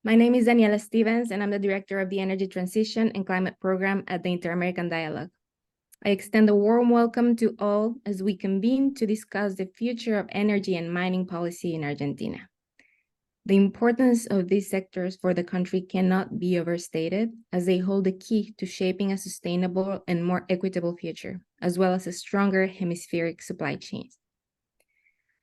My name is Daniela Stevens, and I'm the Director of the Energy Transition and Climate Program at the Inter-American Dialogue. I extend a warm welcome to all as we convene to discuss the future of energy and mining policy in Argentina. The importance of these sectors for the country cannot be overstated, as they hold the key to shaping a sustainable and more equitable future, as well as a stronger hemispheric supply chain.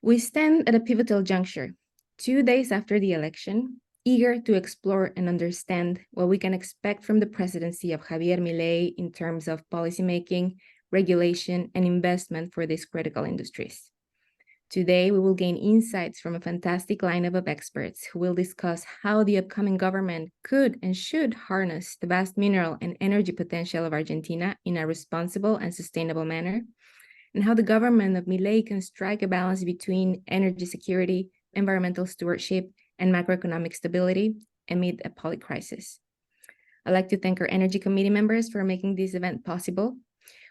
We stand at a pivotal juncture, 2 days after the election, eager to explore and understand what we can expect from the presidency of Javier Milei in terms of policymaking, regulation, and investment for these critical industries. Today, we will gain insights from a fantastic lineup of experts who will discuss how the upcoming government could and should harness the vast mineral and energy potential of Argentina in a responsible and sustainable manner, and how the government of Milei can strike a balance between energy security, environmental stewardship, and macroeconomic stability amid a polycrisis. I'd like to thank our Energy Committee members for making this event possible.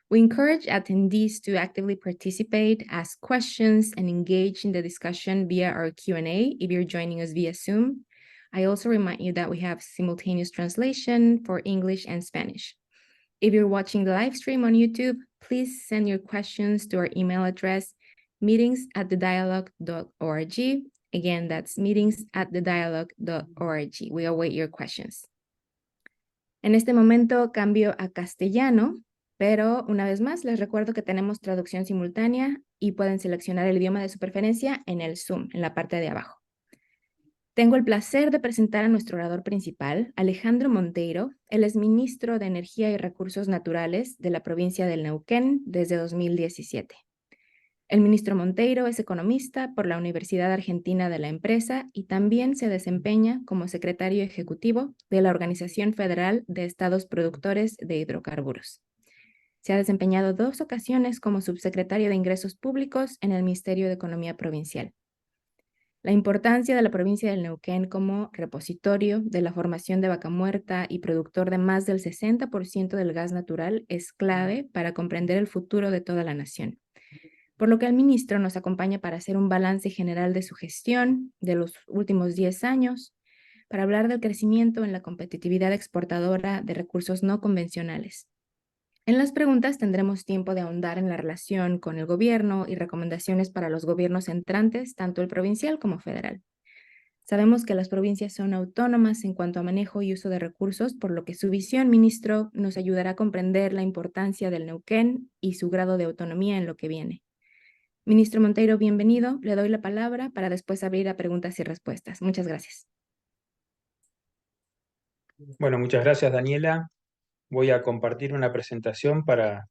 We encourage attendees to actively participate, ask questions, and engage in the discussion via our Q&A if you're joining us via Zoom. I also remind you that we have simultaneous translation for English and Spanish. If you're watching the live stream on YouTube, please send your questions to our email address, meetings@thedialogue.org. Again, that's meetings@thedialogue.org. We await your questions. En este momento cambio a castellano, pero una vez más les recuerdo que tenemos traducción simultánea y pueden seleccionar el idioma de su preferencia en el Zoom, en la parte de abajo. Tengo el placer de presentar a nuestro orador principal, Alejandro Monteiro. Él es ministro de Energía y Recursos Naturales de la provincia del Neuquén desde 2017. El ministro Monteiro es economista por la Universidad Argentina de la Empresa y también se desempeña como secretario ejecutivo de la Organización Federal de Estados Productores de Hidrocarburos. Se ha desempeñado 2 ocasiones como subsecretario de Ingresos Públicos en el Ministerio de Economía Provincial. La importancia de la provincia del Neuquén como repositorio de la formación de vaca muerta y productor de más del 60% del gas natural es clave para comprender el futuro de toda la nación. Por lo que el ministro nos acompaña para hacer un balance general de su gestión de los últimos 10 años, para hablar del crecimiento en la competitividad exportadora de recursos no convencionales. En las preguntas tendremos tiempo de ahondar en la relación con el gobierno y recomendaciones para los gobiernos entrantes, tanto el provincial como federal. Sabemos que las provincias son autónomas en cuanto a manejo y uso de recursos, por lo que su visión, ministro, nos ayudará a comprender la importancia del Neuquén y su grado de autonomía en lo que viene. Ministro Monteiro, bienvenido. Le doy la palabra para después abrir a preguntas y respuestas. Muchas gracias. Bueno, muchas gracias, Daniela. Voy a compartir una presentación para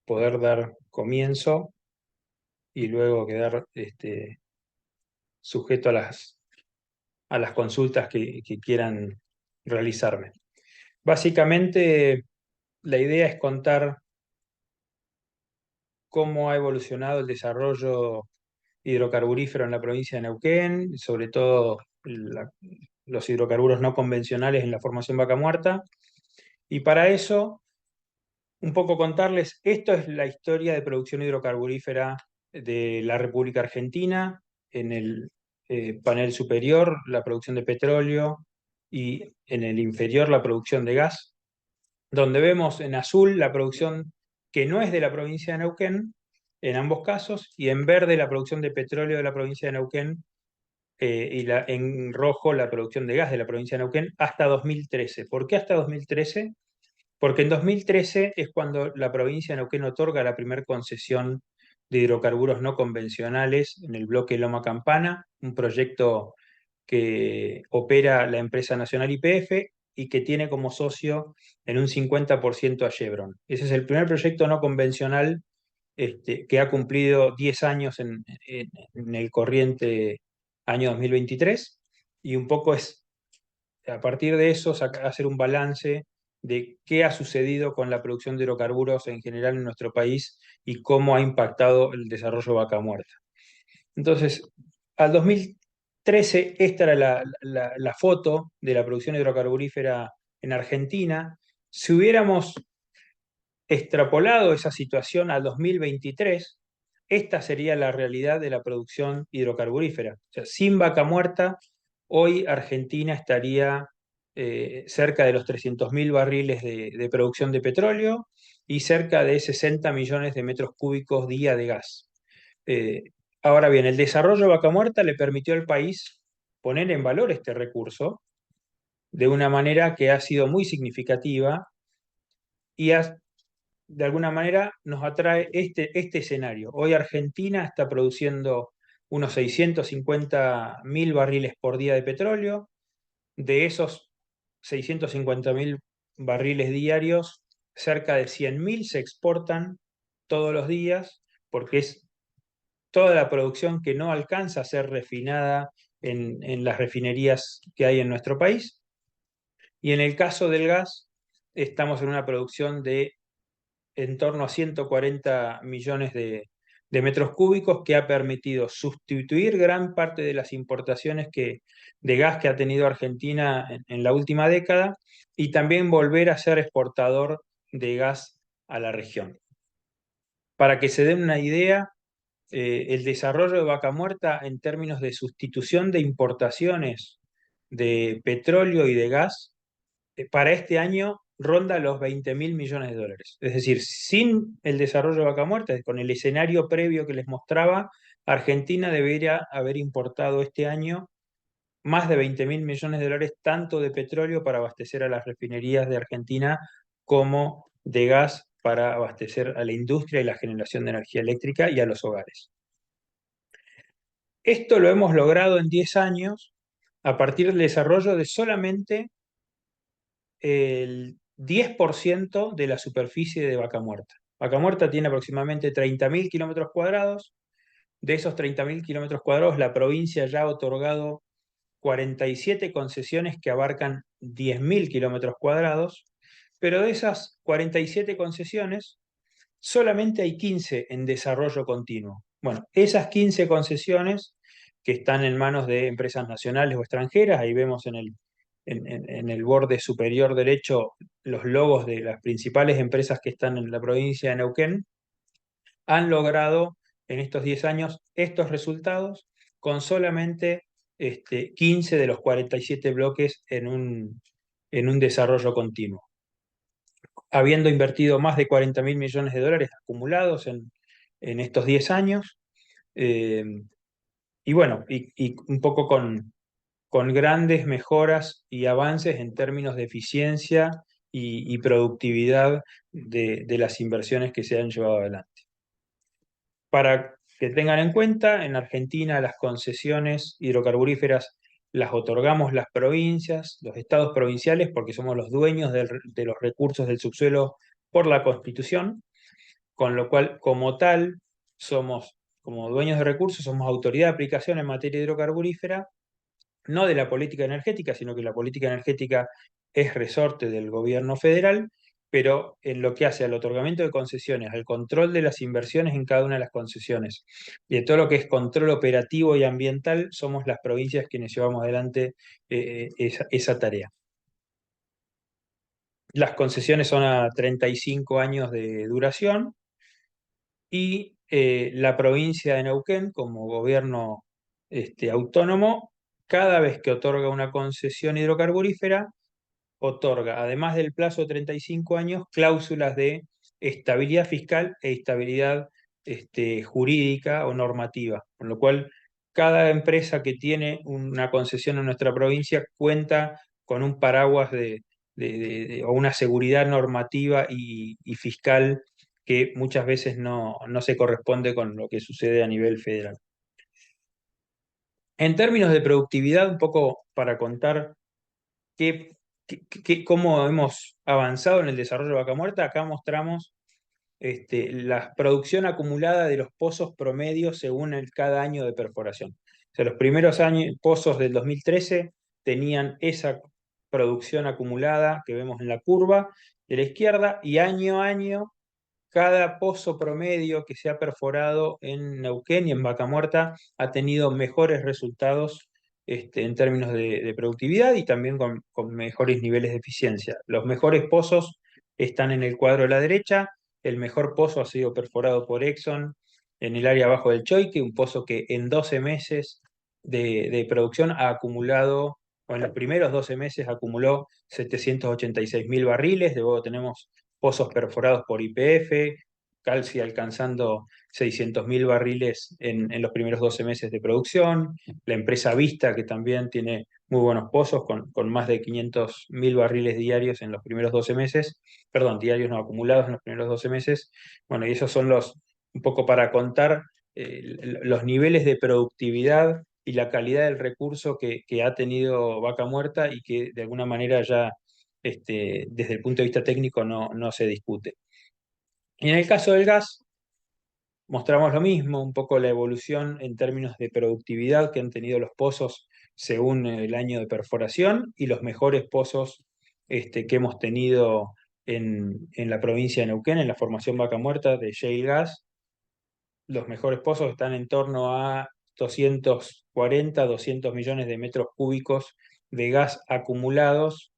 poder dar comienzo y luego quedar sujeto a las consultas que quieran realizarme. Básicamente, la idea es contar cómo ha evolucionado el desarrollo hidrocarburífero en la provincia de Neuquén, sobre todo los hidrocarburos no convencionales en la formación vaca muerta. Y para eso, un poco contarles, esto es la historia de producción hidrocarburífera de la República Argentina. En el panel superior, la producción de petróleo, y en el inferior, la producción de gas, donde vemos en azul la producción que no es de la provincia de Neuquén, en ambos casos, y en verde la producción de petróleo de la provincia de Neuquén, y en rojo la producción de gas de la provincia de Neuquén hasta 2013. ¿Por qué hasta 2013? Porque en 2013 es cuando la provincia de Neuquén otorga la primera concesión de hidrocarburos no convencionales en el bloque Loma Campana, un proyecto que opera la empresa nacional YPF y que tiene como socio en un 50% a Chevron. Ese es el primer proyecto no convencional que ha cumplido 10 años en el corriente año 2023, y un poco es a partir de eso hacer un balance de qué ha sucedido con la producción de hidrocarburos en general en nuestro país y cómo ha impactado el desarrollo vaca muerta. Entonces, al 2013, esta era la foto de la producción hidrocarburífera en Argentina. Si hubiéramos extrapolado esa situación al 2023, esta sería la realidad de la producción hidrocarburífera. O sea, sin vaca muerta, hoy Argentina estaría cerca de los 300.000 barriles de producción de petróleo y cerca de 60 millones de metros cúbicos día de gas. Eh, Ahora bien, el desarrollo de vaca muerta le permitió al país poner en valor este recurso de una manera que ha sido muy significativa y de alguna manera nos atrae este escenario. Hoy Argentina está produciendo unos 650.000 barriles por día de petróleo. De esos 650.000 barriles diarios, cerca de 100.000 se exportan todos los días, porque es toda la producción que no alcanza a ser refinada en las refinerías que hay en nuestro país. Y en el caso del gas, estamos en una producción de en torno a 140 millones de metros cúbicos, que ha permitido sustituir gran parte de las importaciones de gas que ha tenido Argentina en la última década y también volver a ser exportador de gas a la región. Para que se den una idea, el desarrollo de Vaca Muerta en términos de sustitución de importaciones de petróleo y de gas para este año ronda los 20.000 millones de dólares. Es decir, sin el desarrollo de Vaca Muerta, con el escenario previo que les mostraba, Argentina debería haber importado este año más de 20.000 millones de dólares, tanto de petróleo para abastecer a las refinerías de Argentina como de gas para abastecer a la industria y la generación de energía eléctrica y a los hogares. Esto lo hemos logrado en 10 años a partir del desarrollo de solamente el 10% de la superficie de Vaca Muerta. Vaca Muerta tiene aproximadamente 30.000 kilómetros cuadrados. De esos 30.000 kilómetros cuadrados, la provincia ya ha otorgado 47 concesiones que abarcan 10.000 kilómetros cuadrados, pero de esas 47 concesiones, solamente hay 15 en desarrollo continuo. Bueno, esas 15 concesiones que están en manos de empresas nacionales o extranjeras, ahí vemos en el borde superior derecho los logos de las principales empresas que están en la provincia de Neuquén, han logrado en estos 10 años estos resultados con solamente 15 de los 47 bloques en un desarrollo continuo, habiendo invertido más de 40.000 millones de dólares acumulados en estos 10 años. eh, y bueno, y un poco con grandes mejoras y avances en términos de eficiencia y productividad de las inversiones que se han llevado adelante. Para que tengan en cuenta, en Argentina las concesiones hidrocarburíferas las otorgamos las provincias, los estados provinciales, porque somos los dueños de los recursos del subsuelo por la Constitución, con lo cual, como tal, somos, como dueños de recursos, somos autoridad de aplicación en materia hidrocarburífera, no de la política energética, sino que la política energética es resorte del gobierno federal, pero en lo que hace al otorgamiento de concesiones, al control de las inversiones en cada una de las concesiones y de todo lo que es control operativo y ambiental, somos las provincias quienes llevamos adelante esa tarea. Las concesiones son a 35 años de duración y la provincia de Neuquén, como gobierno autónomo, cada vez que otorga una concesión hidrocarburífera, otorga, además del plazo de 35 años, cláusulas de estabilidad fiscal e estabilidad jurídica o normativa, con lo cual cada empresa que tiene una concesión en nuestra provincia cuenta con un paraguas o una seguridad normativa y fiscal que muchas veces no se corresponde con lo que sucede a nivel federal. En términos de productividad, un poco para contar cómo hemos avanzado en el desarrollo de Vaca Muerta, acá mostramos la producción acumulada de los pozos promedios según cada año de perforación. O sea, los primeros pozos del 2013 tenían esa producción acumulada que vemos en la curva de la izquierda, y año a año cada pozo promedio que se ha perforado en Neuquén y en Vaca Muerta ha tenido mejores resultados en términos de productividad y también con mejores niveles de eficiencia. Los mejores pozos están en el cuadro de la derecha. El mejor pozo ha sido perforado por Exxon en el área abajo del Choique, un pozo que en 12 meses de producción ha acumulado, o en los primeros 12 meses acumuló 786.000 barriles. Luego tenemos pozos perforados por YPF, Calci alcanzando 600.000 barriles en los primeros 12 meses de producción. La empresa Vista, que también tiene muy buenos pozos, con más de 500.000 barriles diarios en los primeros 12 meses, perdón, diarios no acumulados en los primeros 12 meses. Bueno, y esos son un poco para contar los niveles de productividad y la calidad del recurso que ha tenido Vaca Muerta y que de alguna manera ya desde el punto de vista técnico no se discute. Y en el caso del gas, mostramos lo mismo, un poco la evolución en términos de productividad que han tenido los pozos según el año de perforación y los mejores pozos que hemos tenido en la provincia de Neuquén, en la formación Vaca Muerta de shale gas. Los mejores pozos están en torno a 240, 200 millones de metros cúbicos de gas acumulados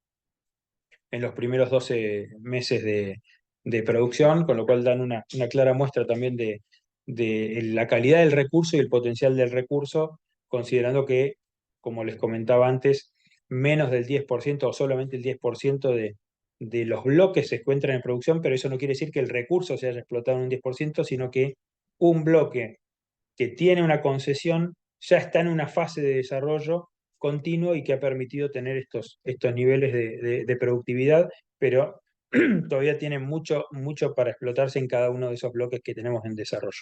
en los primeros 12 meses de producción, con lo cual dan una clara muestra también de la calidad del recurso y el potencial del recurso, considerando que, como les comentaba antes, menos del 10% o solamente el 10% de los bloques se encuentran en producción, pero eso no quiere decir que el recurso se haya explotado en un 10%, sino que un bloque que tiene una concesión ya está en una fase de desarrollo continuo y que ha permitido tener estos niveles de productividad, pero todavía tiene mucho para explotarse en cada uno de esos bloques que tenemos en desarrollo.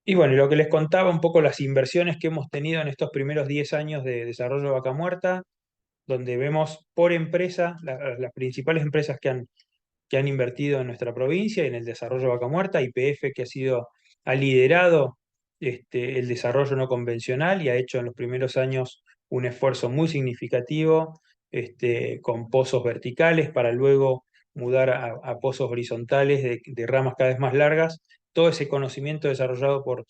Y bueno, y lo que les contaba un poco las inversiones que hemos tenido en estos primeros 10 años de desarrollo de Vaca Muerta, donde vemos por empresa, las principales empresas que han invertido en nuestra provincia y en el desarrollo de Vaca Muerta, YPF que ha liderado el desarrollo no convencional y ha hecho en los primeros años un esfuerzo muy significativo con pozos verticales para luego mudar a pozos horizontales de ramas cada vez más largas. Todo ese conocimiento desarrollado por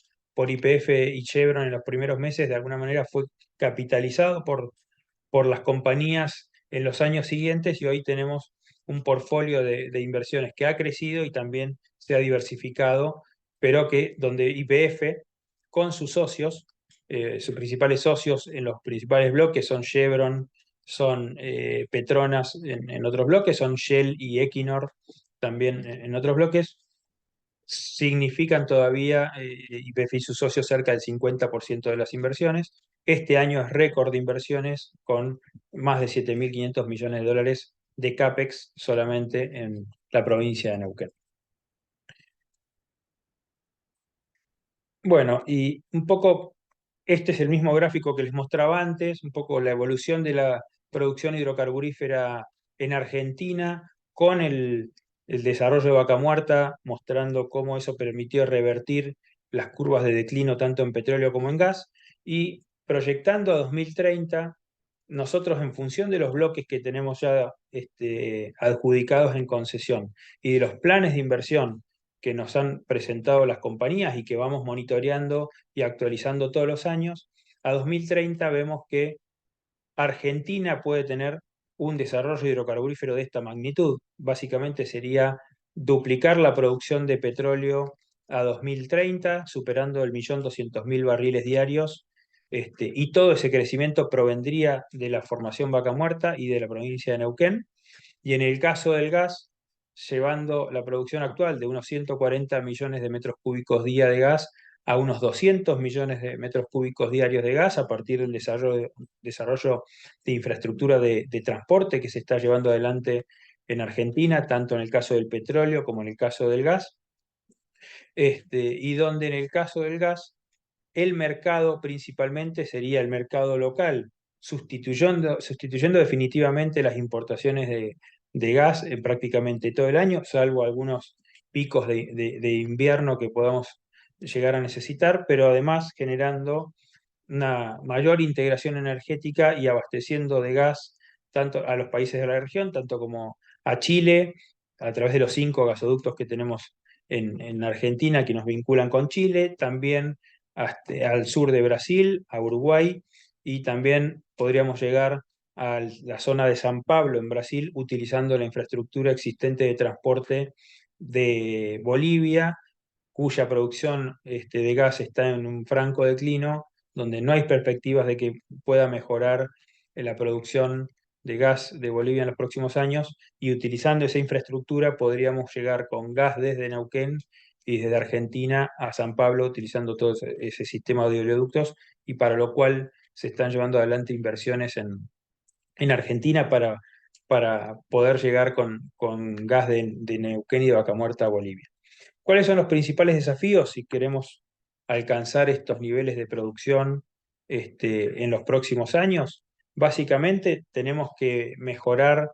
YPF y Chevron en los primeros meses de alguna manera fue capitalizado por las compañías en los años siguientes y hoy tenemos un portfolio de inversiones que ha crecido y también se ha diversificado, pero que donde YPF con sus socios, sus principales socios en los principales bloques son Chevron, son Petronas en otros bloques, son Shell y Equinor también en otros bloques, significan todavía YPF y sus socios cerca del 50% de las inversiones. Este año es récord de inversiones con más de 7.500 millones de dólares de CAPEX solamente en la provincia de Neuquén. Bueno, y un poco, este es el mismo gráfico que les mostraba antes, un poco la evolución de la producción hidrocarburífera en Argentina con el desarrollo de Vaca Muerta, mostrando cómo eso permitió revertir las curvas de declino tanto en petróleo como en gas, y proyectando a 2030, nosotros en función de los bloques que tenemos ya adjudicados en concesión y de los planes de inversión que nos han presentado las compañías y que vamos monitoreando y actualizando todos los años, a 2030 vemos que Argentina puede tener un desarrollo hidrocarburífero de esta magnitud. Básicamente sería duplicar la producción de petróleo a 2030, superando el 1.200.000 barriles diarios, y todo ese crecimiento provendría de la formación Vaca Muerta y de la provincia de Neuquén. Y en el caso del gas, llevando la producción actual de unos 140 millones de metros cúbicos día de gas a unos 200 millones de metros cúbicos diarios de gas a partir del desarrollo de infraestructura de transporte que se está llevando adelante en Argentina, tanto en el caso del petróleo como en el caso del gas, y donde en el caso del gas el mercado principalmente sería el mercado local, sustituyendo definitivamente las importaciones de gas en prácticamente todo el año, salvo algunos picos de invierno que podamos llegar a necesitar, pero además generando una mayor integración energética y abasteciendo de gas tanto a los países de la región, tanto como a Chile, a través de los 5 gasoductos que tenemos en Argentina que nos vinculan con Chile, también al sur de Brasil, a Uruguay, y también podríamos llegar a la zona de San Pablo en Brasil utilizando la infraestructura existente de transporte de Bolivia, cuya producción de gas está en un franco declino, donde no hay perspectivas de que pueda mejorar la producción de gas de Bolivia en los próximos años, y utilizando esa infraestructura podríamos llegar con gas desde Neuquén y desde Argentina a San Pablo, utilizando todo ese sistema de oleoductos, y para lo cual se están llevando adelante inversiones en Argentina para poder llegar con gas de Neuquén y de Vaca Muerta a Bolivia. ¿Cuáles son los principales desafíos si queremos alcanzar estos niveles de producción en los próximos años? Básicamente tenemos que mejorar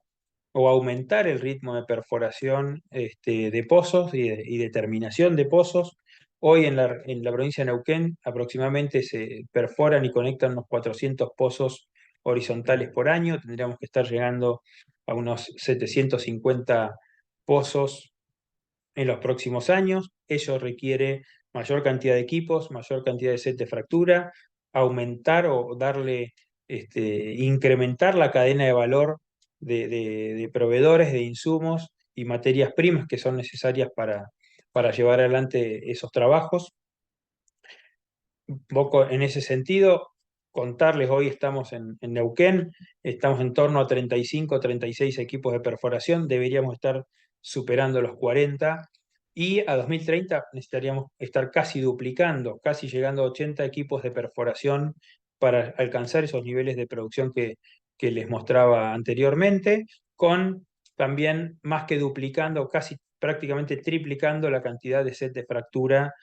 o aumentar el ritmo de perforación de pozos y de terminación de pozos. Hoy en la provincia de Neuquén aproximadamente se perforan y conectan unos 400 pozos horizontales por año. Tendríamos que estar llegando a unos 750 pozos en los próximos años. Ello requiere mayor cantidad de equipos, mayor cantidad de set de fractura, aumentar o incrementar la cadena de valor de proveedores, de insumos y materias primas que son necesarias para llevar adelante esos trabajos. Un poco en ese sentido, contarles, hoy estamos en Neuquén, estamos en torno a 35, 36 equipos de perforación, deberíamos estar superando los 40, y a 2030 necesitaríamos estar casi duplicando, casi llegando a 80 equipos de perforación para alcanzar esos niveles de producción que les mostraba anteriormente, con también más que duplicando, casi prácticamente triplicando la cantidad de set de fractura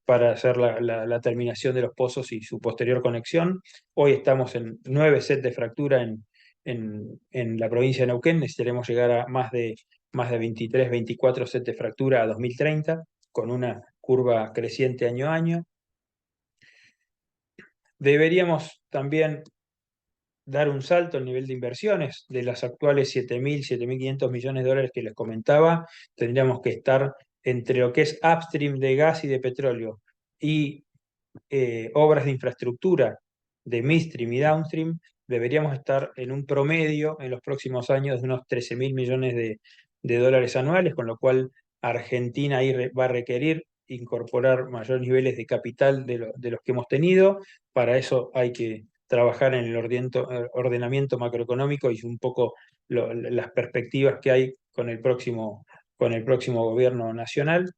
para hacer la terminación de los pozos y su posterior conexión. Hoy estamos en 9 sets de fractura en la provincia de Neuquén. Necesitaremos llegar a más de 23, 24 sets de fractura a 2030, con una curva creciente año a año. Deberíamos también dar un salto al nivel de inversiones de las actuales 7.000, 7.500 millones de dólares que les comentaba. Tendríamos que estar entre lo que es upstream de gas y de petróleo y obras de infraestructura de midstream y downstream. Deberíamos estar en un promedio en los próximos años de unos 13.000 millones de dólares anuales, con lo cual Argentina ahí va a requerir incorporar mayores niveles de capital de los que hemos tenido. Para eso hay que trabajar en el ordenamiento macroeconómico y un poco las perspectivas que hay con el próximo gobierno nacional.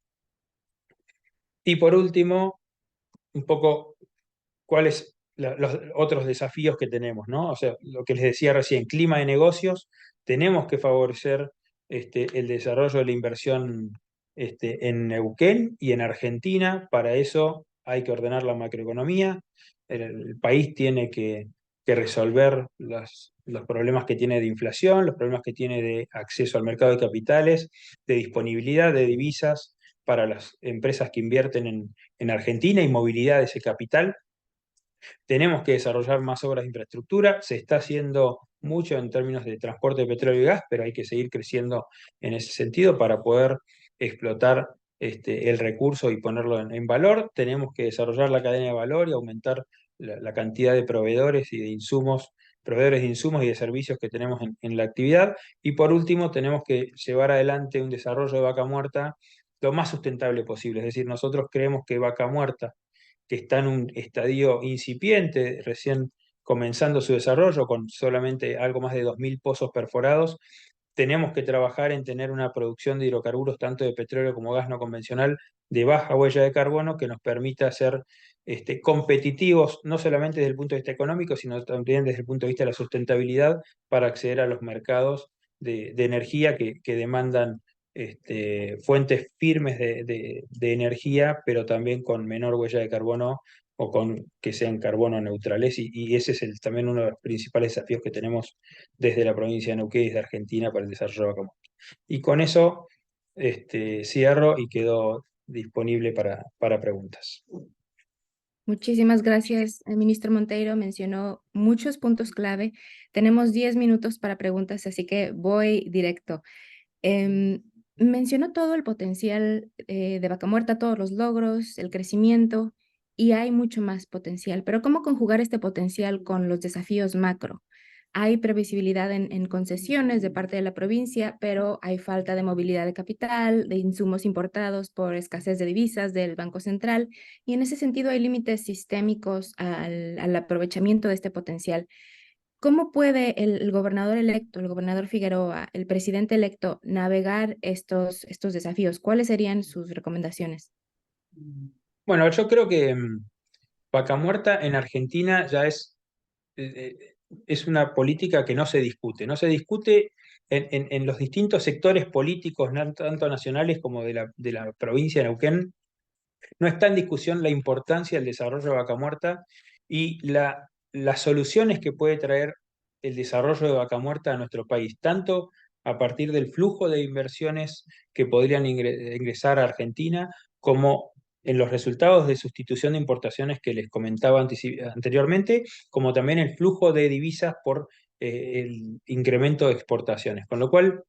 Y por último, un poco cuáles los otros desafíos que tenemos, ¿no? O sea, lo que les decía recién, clima de negocios, tenemos que favorecer el desarrollo de la inversión en Neuquén y en Argentina. Para eso hay que ordenar la macroeconomía. El país tiene que resolver los problemas que tiene de inflación, los problemas que tiene de acceso al mercado de capitales, de disponibilidad de divisas para las empresas que invierten en Argentina y movilidad de ese capital. Tenemos que desarrollar más obras de infraestructura. Se está haciendo mucho en términos de transporte de petróleo y gas, pero hay que seguir creciendo en ese sentido para poder explotar el recurso y ponerlo en valor. Tenemos que desarrollar la cadena de valor y aumentar la cantidad de proveedores y de insumos, proveedores de insumos y de servicios que tenemos en la actividad. Y por último, tenemos que llevar adelante un desarrollo de Vaca Muerta lo más sustentable posible. Es decir, nosotros creemos que Vaca Muerta, que está en un estadio incipiente, recién comenzando su desarrollo, con solamente algo más de 2.000 pozos perforados, tenemos que trabajar en tener una producción de hidrocarburos, tanto de petróleo como gas no convencional, de baja huella de carbono, que nos permita ser competitivos, no solamente desde el punto de vista económico, sino también desde el punto de vista de la sustentabilidad, para acceder a los mercados de energía que demandan fuentes firmes de energía, pero también con menor huella de carbono, o con que sean carbono neutrales. Y ese es también uno de los principales desafíos que tenemos desde la provincia de Neuquén y desde Argentina para el desarrollo de Vaca Muerta. Y con eso cierro y quedo disponible para preguntas. Muchísimas gracias, ministro Monteiro. Mencionó muchos puntos clave. Tenemos 10 minutos para preguntas, así que voy directo. Em, Mencionó todo el potencial de Vaca Muerta, todos los logros, el crecimiento, y hay mucho más potencial. Pero ¿cómo conjugar este potencial con los desafíos macro? hay previsibilidad en concesiones de parte de la provincia, pero hay falta de movilidad de capital, de insumos importados por escasez de divisas del Banco Central, y en ese sentido hay límites sistémicos al aprovechamiento de este potencial. ¿Cómo puede el gobernador electo, el gobernador Figueroa, el presidente electo, navegar estos desafíos? ¿Cuáles serían sus recomendaciones? Bueno, yo creo que vaca muerta en Argentina ya es una política que no se discute. No se discute en los distintos sectores políticos, tanto nacionales como de la provincia de Neuquén. No está en discusión la importancia del desarrollo de vaca muerta y las soluciones que puede traer el desarrollo de vaca muerta a nuestro país, tanto a partir del flujo de inversiones que podrían ingresar a Argentina, como en los resultados de sustitución de importaciones que les comentaba anteriormente, como también el flujo de divisas por el incremento de exportaciones. Con lo cual,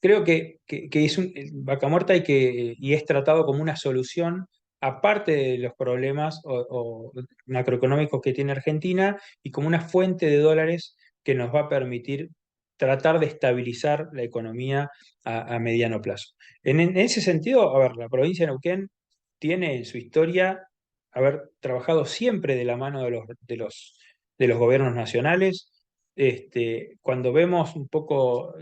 creo que es vaca muerta y es tratado como una solución, aparte de los problemas o macroeconómicos que tiene Argentina, y como una fuente de dólares que nos va a permitir tratar de estabilizar la economía a mediano plazo. En ese sentido, a ver, la provincia de Neuquén tiene en su historia haber trabajado siempre de la mano de los gobiernos nacionales. Cuando vemos un poco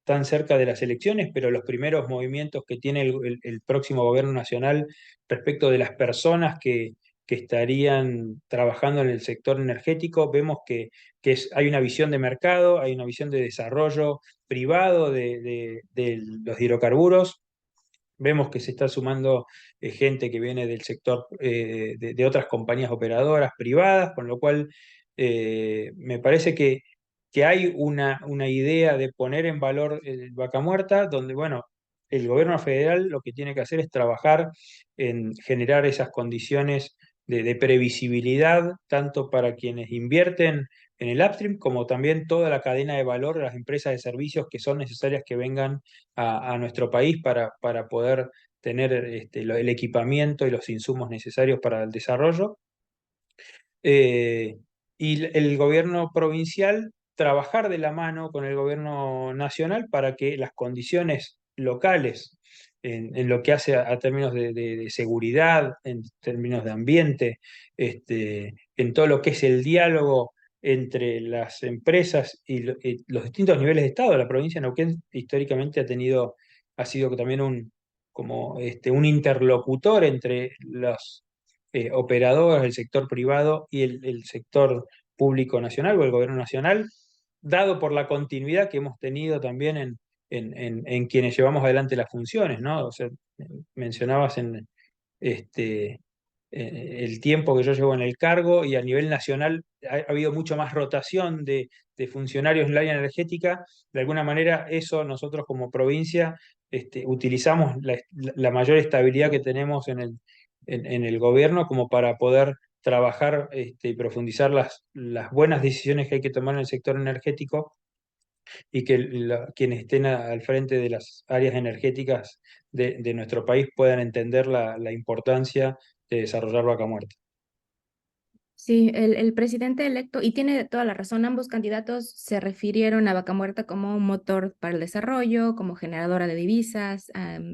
tan cerca de las elecciones, pero los primeros movimientos que tiene el próximo gobierno nacional respecto de las personas que estarían trabajando en el sector energético, vemos hay una visión de mercado, hay una visión de desarrollo privado de los hidrocarburos. Vemos que se está sumando gente que viene del sector de otras compañías operadoras privadas, con lo cual me parece que hay una idea de poner en valor Vaca Muerta, donde, bueno, el gobierno federal lo que tiene que hacer es trabajar en generar esas condiciones de previsibilidad, tanto para quienes invierten en el upstream, como también toda la cadena de valor de las empresas de servicios que son necesarias que vengan a nuestro país para poder tener el equipamiento y los insumos necesarios para el desarrollo. Eh, y el gobierno provincial trabajar de la mano con el gobierno nacional para que las condiciones locales, en lo que hace a términos de seguridad, en términos de ambiente, en todo lo que es el diálogo entre las empresas y los distintos niveles de Estado. La provincia de Neuquén históricamente ha sido también un interlocutor entre los operadores del sector privado y el sector público nacional o el gobierno nacional, dado por la continuidad que hemos tenido también en quienes llevamos adelante las funciones, ¿no? O sea, mencionabas este, el tiempo que yo llevo en el cargo, y a nivel nacional ha habido mucho más rotación de funcionarios en el área energética. De alguna manera, eso nosotros como provincia utilizamos la mayor estabilidad que tenemos en el gobierno como para poder trabajar y profundizar las buenas decisiones que hay que tomar en el sector energético, y que quienes estén al frente de las áreas energéticas de nuestro país puedan entender la importancia de desarrollar Vaca Muerta. Sí, el presidente electo, y tiene toda la razón, ambos candidatos se refirieron a Vaca Muerta como un motor para el desarrollo, como generadora de divisas.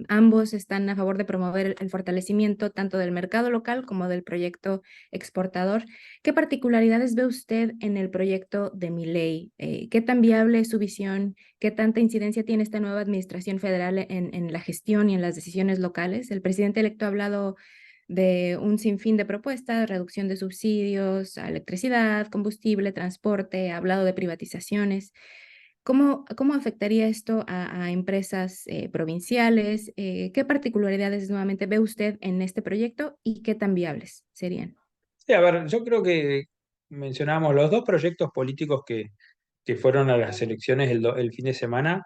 Ambos están a favor de promover el fortalecimiento tanto del mercado local como del proyecto exportador. ¿Qué particularidades ve usted en el proyecto de Milei? ¿Qué tan viable es su visión? ¿Qué tanta incidencia tiene esta nueva administración federal en la gestión y en las decisiones locales? El presidente electo ha hablado de un sinfín de propuestas, reducción de subsidios a electricidad, combustible, transporte, ha hablado de privatizaciones. ¿Cómo afectaría esto a empresas provinciales? ¿Qué particularidades nuevamente ve usted en este proyecto y qué tan viables serían? Sí, a ver, yo creo que mencionamos los dos proyectos políticos que fueron a las elecciones el fin de semana,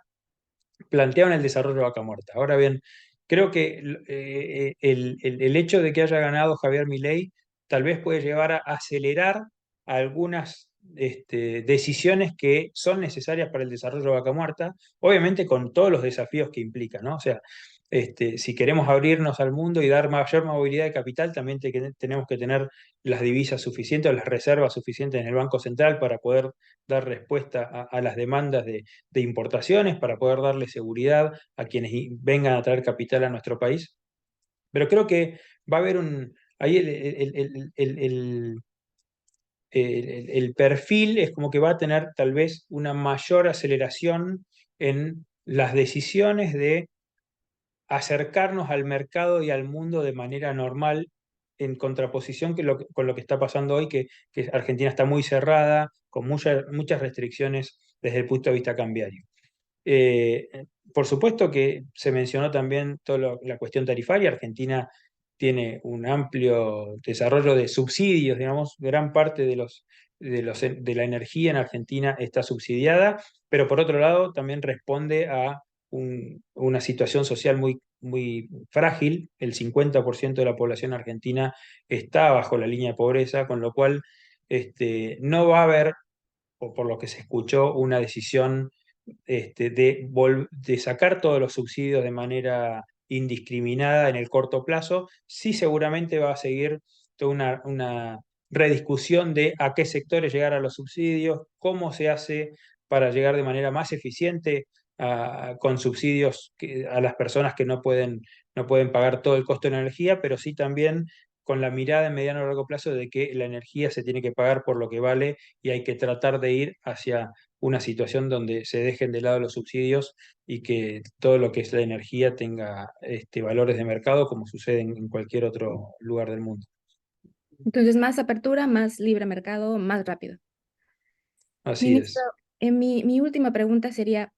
planteaban el desarrollo de Vaca Muerta. Ahora bien, creo que el hecho de que haya ganado Javier Milei tal vez puede llevar a acelerar algunas decisiones que son necesarias para el desarrollo de Vaca Muerta, obviamente con todos los desafíos que implica, ¿no? O sea, si queremos abrirnos al mundo y dar mayor movilidad de capital, también tenemos que tener las divisas suficientes o las reservas suficientes en el Banco Central para poder dar respuesta a las demandas de importaciones, para poder darle seguridad a quienes vengan a traer capital a nuestro país. Pero creo que va a haber ahí el perfil es como que va a tener tal vez una mayor aceleración en las decisiones de acercarnos al mercado y al mundo de manera normal, en contraposición con lo que está pasando hoy, que Argentina está muy cerrada, con muchas restricciones desde el punto de vista cambiario. Eh, por supuesto que se mencionó también toda la cuestión tarifaria. Argentina tiene un amplio desarrollo de subsidios, digamos, gran parte de la energía en Argentina está subsidiada, pero por otro lado también responde a una situación social muy frágil. El 50% de la población argentina está bajo la línea de pobreza, con lo cual no va a haber, o por lo que se escuchó, una decisión de sacar todos los subsidios de manera indiscriminada en el corto plazo. Sí, seguramente va a seguir toda una rediscusión de a qué sectores llegar a los subsidios, cómo se hace para llegar de manera más eficiente con subsidios a las personas que no pueden pagar todo el costo de la energía, pero sí también con la mirada en mediano o largo plazo de que la energía se tiene que pagar por lo que vale y hay que tratar de ir hacia una situación donde se dejen de lado los subsidios y que todo lo que es la energía tenga valores de mercado como sucede en cualquier otro lugar del mundo. Entonces, más apertura, más libre mercado, más rápido. Así Ministro, es. mi última pregunta sería,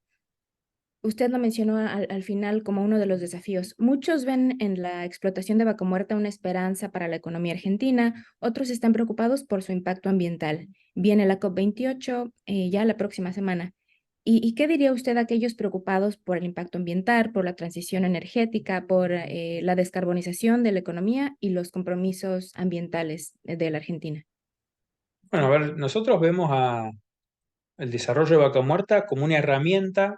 usted lo mencionó al final como uno de los desafíos. Muchos ven en la explotación de vaca muerta una esperanza para la economía argentina, otros están preocupados por su impacto ambiental. Viene la COP28 ya la próxima semana. ¿Y qué diría usted a aquellos preocupados por el impacto ambiental, por la transición energética, por la descarbonización de la economía y los compromisos ambientales de la Argentina? Bueno, a ver, nosotros vemos el desarrollo de vaca muerta como una herramienta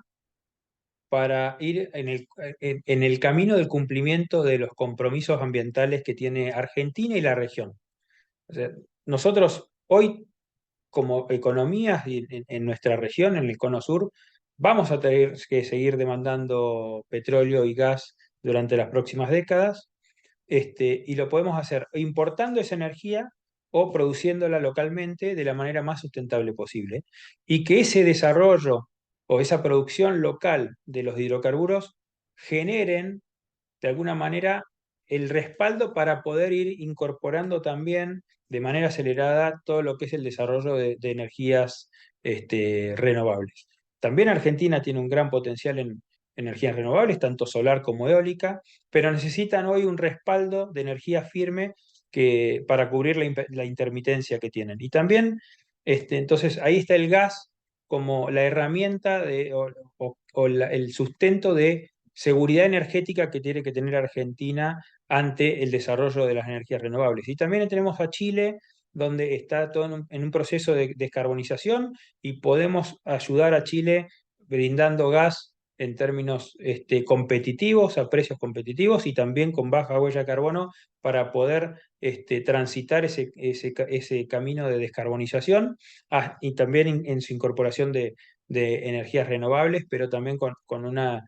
para ir en el camino del cumplimiento de los compromisos ambientales que tiene Argentina y la región. O sea, nosotros hoy como economías y en nuestra región, en el cono sur, vamos a tener que seguir demandando petróleo y gas durante las próximas décadas, y lo podemos hacer importando esa energía o produciéndola localmente de la manera más sustentable posible. Y que ese desarrollo o esa producción local de los hidrocarburos generen de alguna manera el respaldo para poder ir incorporando también de manera acelerada todo lo que es el desarrollo de energías renovables. También Argentina tiene un gran potencial en energías renovables, tanto solar como eólica, pero necesitan hoy un respaldo de energía firme para cubrir la intermitencia que tienen. Y también, entonces, ahí está el gas como la herramienta o el sustento de seguridad energética que tiene que tener Argentina ante el desarrollo de las energías renovables. Y también tenemos a Chile, donde está todo en un proceso de descarbonización y podemos ayudar a Chile brindando gas en términos competitivos, a precios competitivos y también con baja huella de carbono para poder transitar ese camino de descarbonización, y también en su incorporación de energías renovables, pero también con una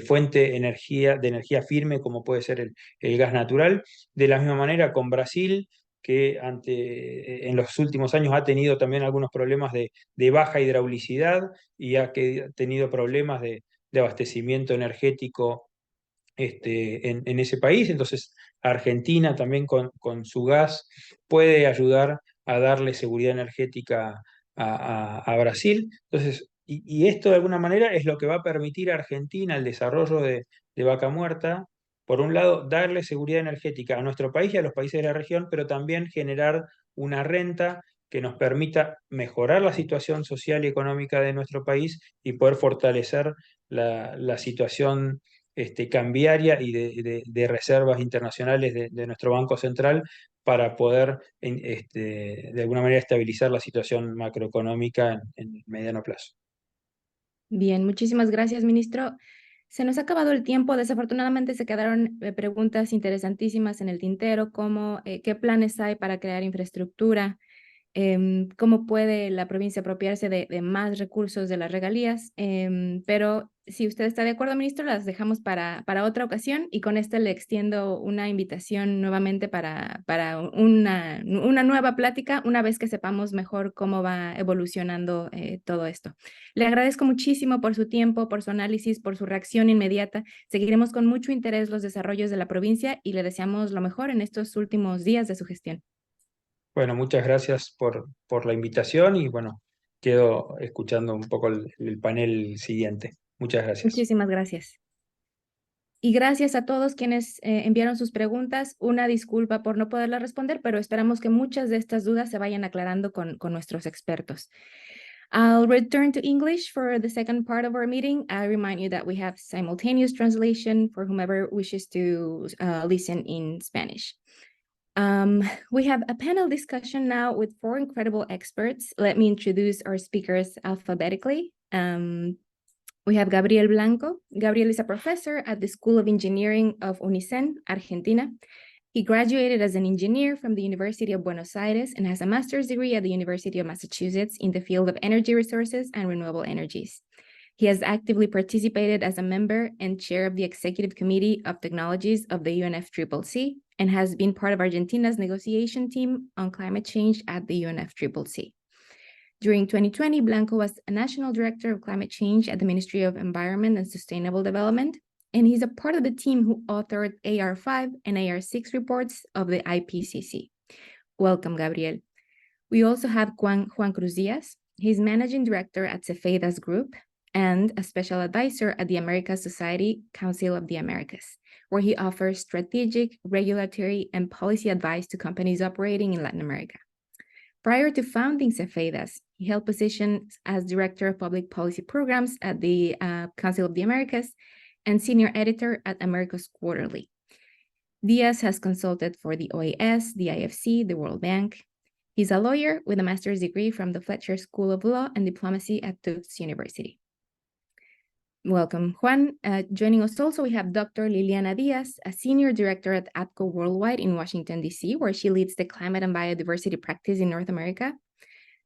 fuente de energía firme como puede ser el gas natural. De la misma manera con Brasil, que en los últimos años ha tenido también algunos problemas de baja hidraulicidad y ha tenido problemas de abastecimiento energético en ese país. Entonces, Argentina también con su gas puede ayudar a darle seguridad energética a Brasil. Entonces, y esto de alguna manera es lo que va a permitir a Argentina el desarrollo de Vaca Muerta. Por un lado, darle seguridad energética a nuestro país y a los países de la región, pero también generar una renta que nos permita mejorar la situación social y económica de nuestro país y poder fortalecer la situación cambiaria y de reservas internacionales de nuestro Banco Central para poder de alguna manera estabilizar la situación macroeconómica en mediano plazo. Bien, muchísimas gracias, ministro. Se nos ha acabado el tiempo. Desafortunadamente se quedaron preguntas interesantísimas en el tintero, como qué planes hay para crear infraestructura, cómo puede la provincia apropiarse de más recursos de las regalías, pero si usted está de acuerdo, ministro, las dejamos para otra ocasión, y con esto le extiendo una invitación nuevamente para una nueva plática una vez que sepamos mejor cómo va evolucionando todo esto. Le agradezco muchísimo por su tiempo, por su análisis, por su reacción inmediata. Seguiremos con mucho interés los desarrollos de la provincia y le deseamos lo mejor en estos últimos días de su gestión. Bueno, muchas gracias por la invitación y bueno, quedo escuchando un poco el panel siguiente. Muchas gracias. Muchísimas gracias. Y gracias a todos quienes enviaron sus preguntas. Una disculpa por no poderlas responder, pero esperamos que muchas de estas dudas se vayan aclarando con nuestros expertos. I'll return to English for the second part of our meeting. I remind you that we have simultaneous translation for whomever wishes to listen in Spanish. We have a panel discussion now with 4 incredible experts. Let me introduce our speakers alphabetically. We have Gabriel Blanco. Gabriel is a professor at the School of Engineering of UNICEN, Argentina. He graduated as an engineer from the University of Buenos Aires and has a master's degree at the University of Massachusetts in the field of energy resources and renewable energies. He has actively participated as a member and chair of the Executive Committee of Technologies of the UNFCCC and has been part of Argentina's negotiation team on climate change at the UNFCCC. During 2020, Blanco was a national director of climate change at the Ministry of Environment and Sustainable Development, and he's a part of the team who authored AR5 and AR6 reports of the IPCC. Welcome, Gabriel. We also have Juan Cruz Diaz. He's managing director at Cefeidas Group and a special advisor at the Americas Society Council of the Americas, where he offers strategic, regulatory, and policy advice to companies operating in Latin America. Prior to founding Cefeidas, he held positions as Director of Public Policy Programs at the Council of the Americas and Senior Editor at America's Quarterly. Diaz has consulted for the OAS, the IFC, the World Bank. He's a lawyer with a master's degree from the Fletcher School of Law and Diplomacy at Tufts University. Welcome, Juan. Joining us also, we have Dr. Liliana Diaz, a senior director at APCO Worldwide in Washington, D.C., where she leads the climate and biodiversity practice in North America.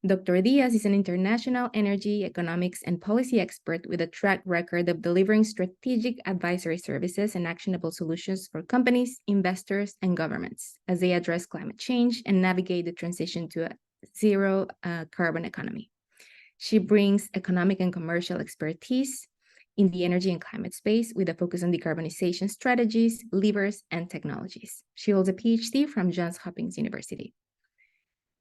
Dr. Diaz is an international energy, economics, and policy expert with a track record of delivering strategic advisory services and actionable solutions for companies, investors, and governments as they address climate change and navigate the transition to a zero carbon economy. She brings economic and commercial expertise in the energy and climate space with a focus on decarbonization strategies, levers, and technologies. She holds a PhD from Johns Hopkins University.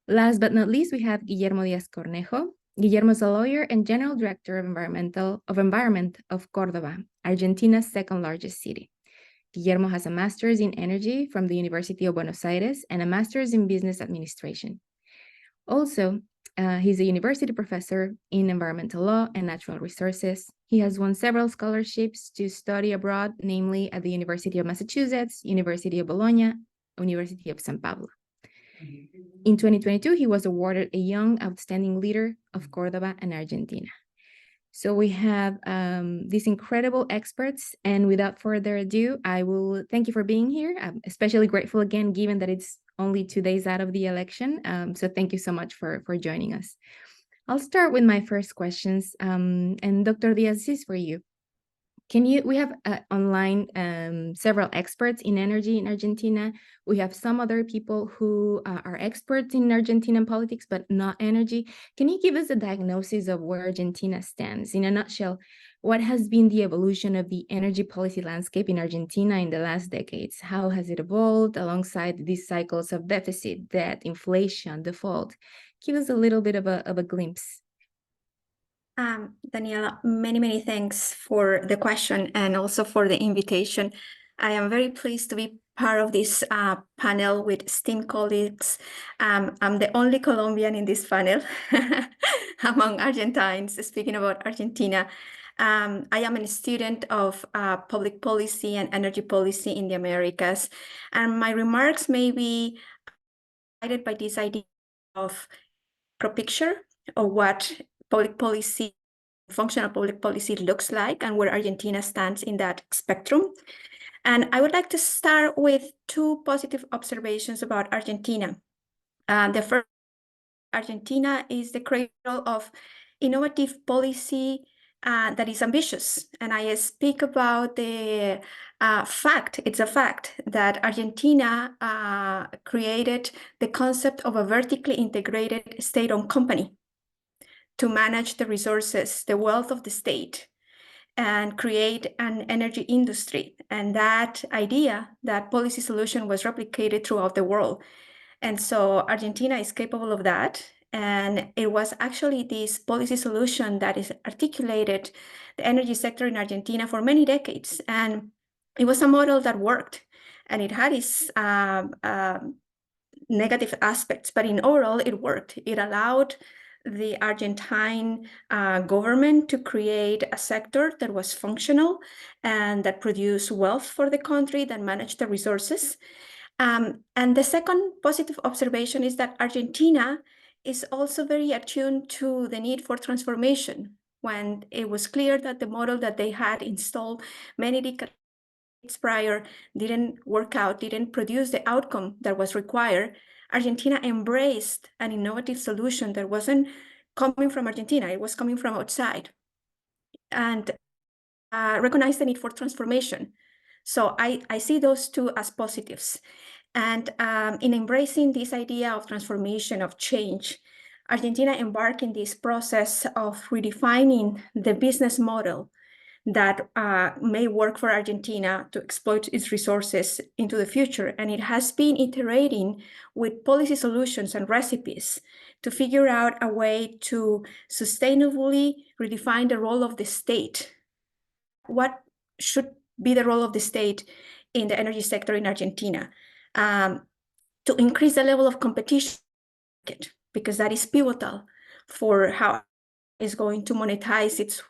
Last but not least, we have Guillermo Diaz Cornejo. Guillermo is a lawyer and general director of Environment of Córdoba, Argentina's second largest city. Guillermo has a master's in energy from the University of Buenos Aires and a master's in business administration. Also, he's a university professor in environmental law and natural resources. He has won several scholarships to study abroad, namely at the University of Massachusetts, University of Bologna, University of São Paulo. In 2022, he was awarded a Young Outstanding Leader of Córdoba and Argentina. So we have these incredible experts, and without further ado, I will thank you for being here. I'm especially grateful again, given that it's only 2 days out of the election. So thank you so much for joining us. I'll start with my first questions, and Dr. Diaz, this is for you. We have online several experts in energy in Argentina. We have some other people who are experts in Argentinian politics, but not energy. Can you give us a diagnosis of where Argentina stands? In a nutshell, what has been the evolution of the energy policy landscape in Argentina in the last decades? How has it evolved alongside these cycles of deficit, debt, inflation, default? Give us a little bit of a glimpse. Daniela, many thanks for the question and also for the invitation. I am very pleased to be part of this panel with esteemed colleagues. I'm the only Colombian in this panel among Argentines speaking about Argentina. I am a student of public policy and energy policy in the Americas, and my remarks may be guided by this idea of pro picture of what public policy functional public policy looks like and where Argentina stands in that spectrum. And I would like to start with two positive observations about Argentina. The first, Argentina is the cradle of innovative policy that is ambitious. And I speak about the fact, it's a fact, that Argentina created the concept of a vertically integrated state-owned company to manage the resources, the wealth of the state, and create an energy industry. And that idea, that policy solution was replicated throughout the world. And so Argentina is capable of that. And it was actually this policy solution that is articulated the energy sector in Argentina for many decades. And it was a model that worked, and it had its negative aspects, but in overall it worked. It allowed the Argentine government to create a sector that was functional and that produced wealth for the country, that managed the resources. And the second positive observation is that Argentina is also very attuned to the need for transformation. When it was clear that the model that they had installed many decades prior didn't work out, didn't produce the outcome that was required, Argentina embraced an innovative solution that wasn't coming from Argentina, it was coming from outside, and recognized the need for transformation. So I see those two as positives. And in embracing this idea of transformation, of change, Argentina embarked in this process of redefining the business model that may work for Argentina to exploit its resources into the future. And it has been iterating with policy solutions and recipes to figure out a way to sustainably redefine the role of the state. What should be the role of the state in the energy sector in Argentina? To increase the level of competition, because that is pivotal for how it's going to monetize its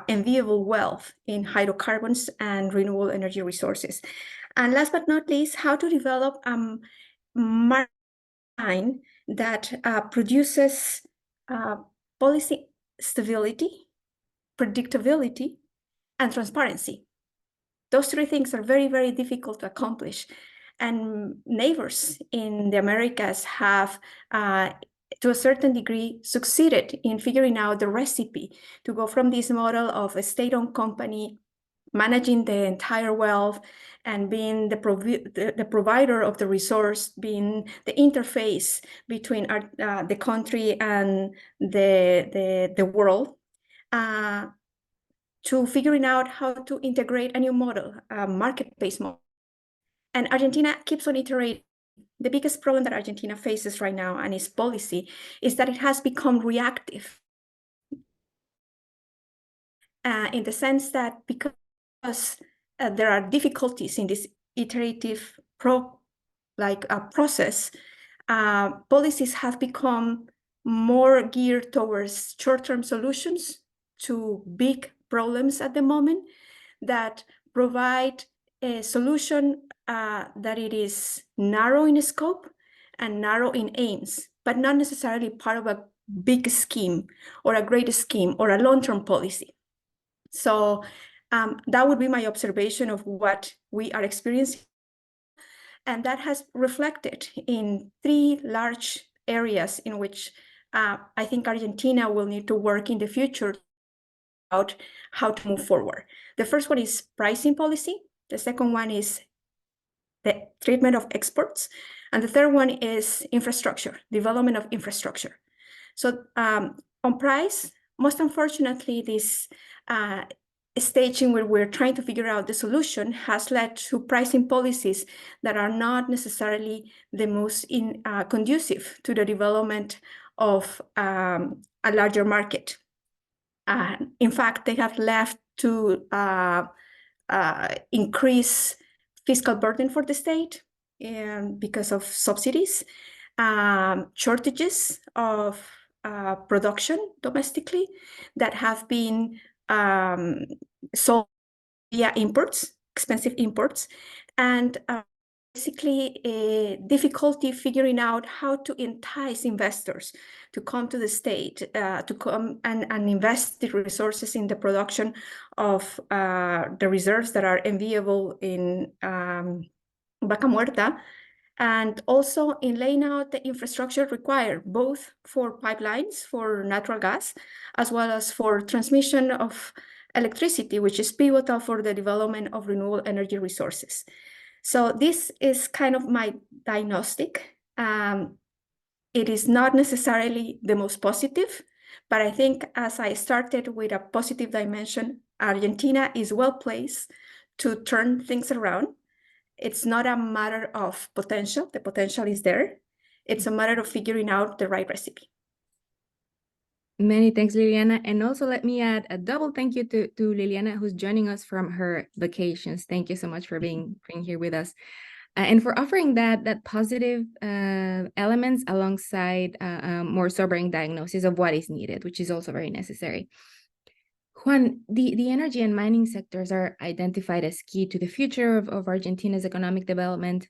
enviable wealth in hydrocarbons and renewable energy resources. And last but not least, how to develop a market that produces policy stability, predictability, and transparency. Those three things are very, very difficult to accomplish. And neighbors in the Americas have, to a certain degree, succeeded in figuring out the recipe to go from this model of a state-owned company managing the entire wealth and being the provider of the resource, being the interface between the country and the world, to figuring out how to integrate a new model, a market-based model. And Argentina keeps on iterating. The biggest problem that Argentina faces right now and its policy is that it has become reactive. In the sense that because there are difficulties in this iterative process, policies have become more geared towards short-term solutions to big problems at the moment that provide a solution that it is narrow in scope and narrow in aims, but not necessarily part of a big scheme or a great scheme or a long-term policy. So that would be my observation of what we are experiencing. And that has reflected in three large areas in which I think Argentina will need to work in the future about how to move forward. The first one is pricing policy. The second one is the treatment of exports. And the third one is infrastructure, development of infrastructure. So on price, most unfortunately, this stage in where we're trying to figure out the solution has led to pricing policies that are not necessarily the most conducive to the development of a larger market. In fact, they have left to increase fiscal burden for the state because of subsidies, shortages of production domestically that have been sold via imports, expensive imports, and basically a difficulty figuring out how to entice investors to come to the state, to come and invest the resources in the production of the reserves that are enviable in Vaca Muerta, and also in laying out the infrastructure required, both for pipelines, for natural gas, as well as for transmission of electricity, which is pivotal for the development of renewable energy resources. So this is kind of my diagnostic. It is not necessarily the most positive, but I think as I started with a positive dimension, Argentina is well placed to turn things around. It's not a matter of potential. The potential is there. It's a matter of figuring out the right recipe. Many thanks, Liliana. And also let me add a double thank you to Liliana, who's joining us from her vacations. Thank you so much for being here with us. And for offering that positive elements alongside more sobering diagnosis of what is needed, which is also very necessary. Juan, the energy and mining sectors are identified as key to the future of Argentina's economic development.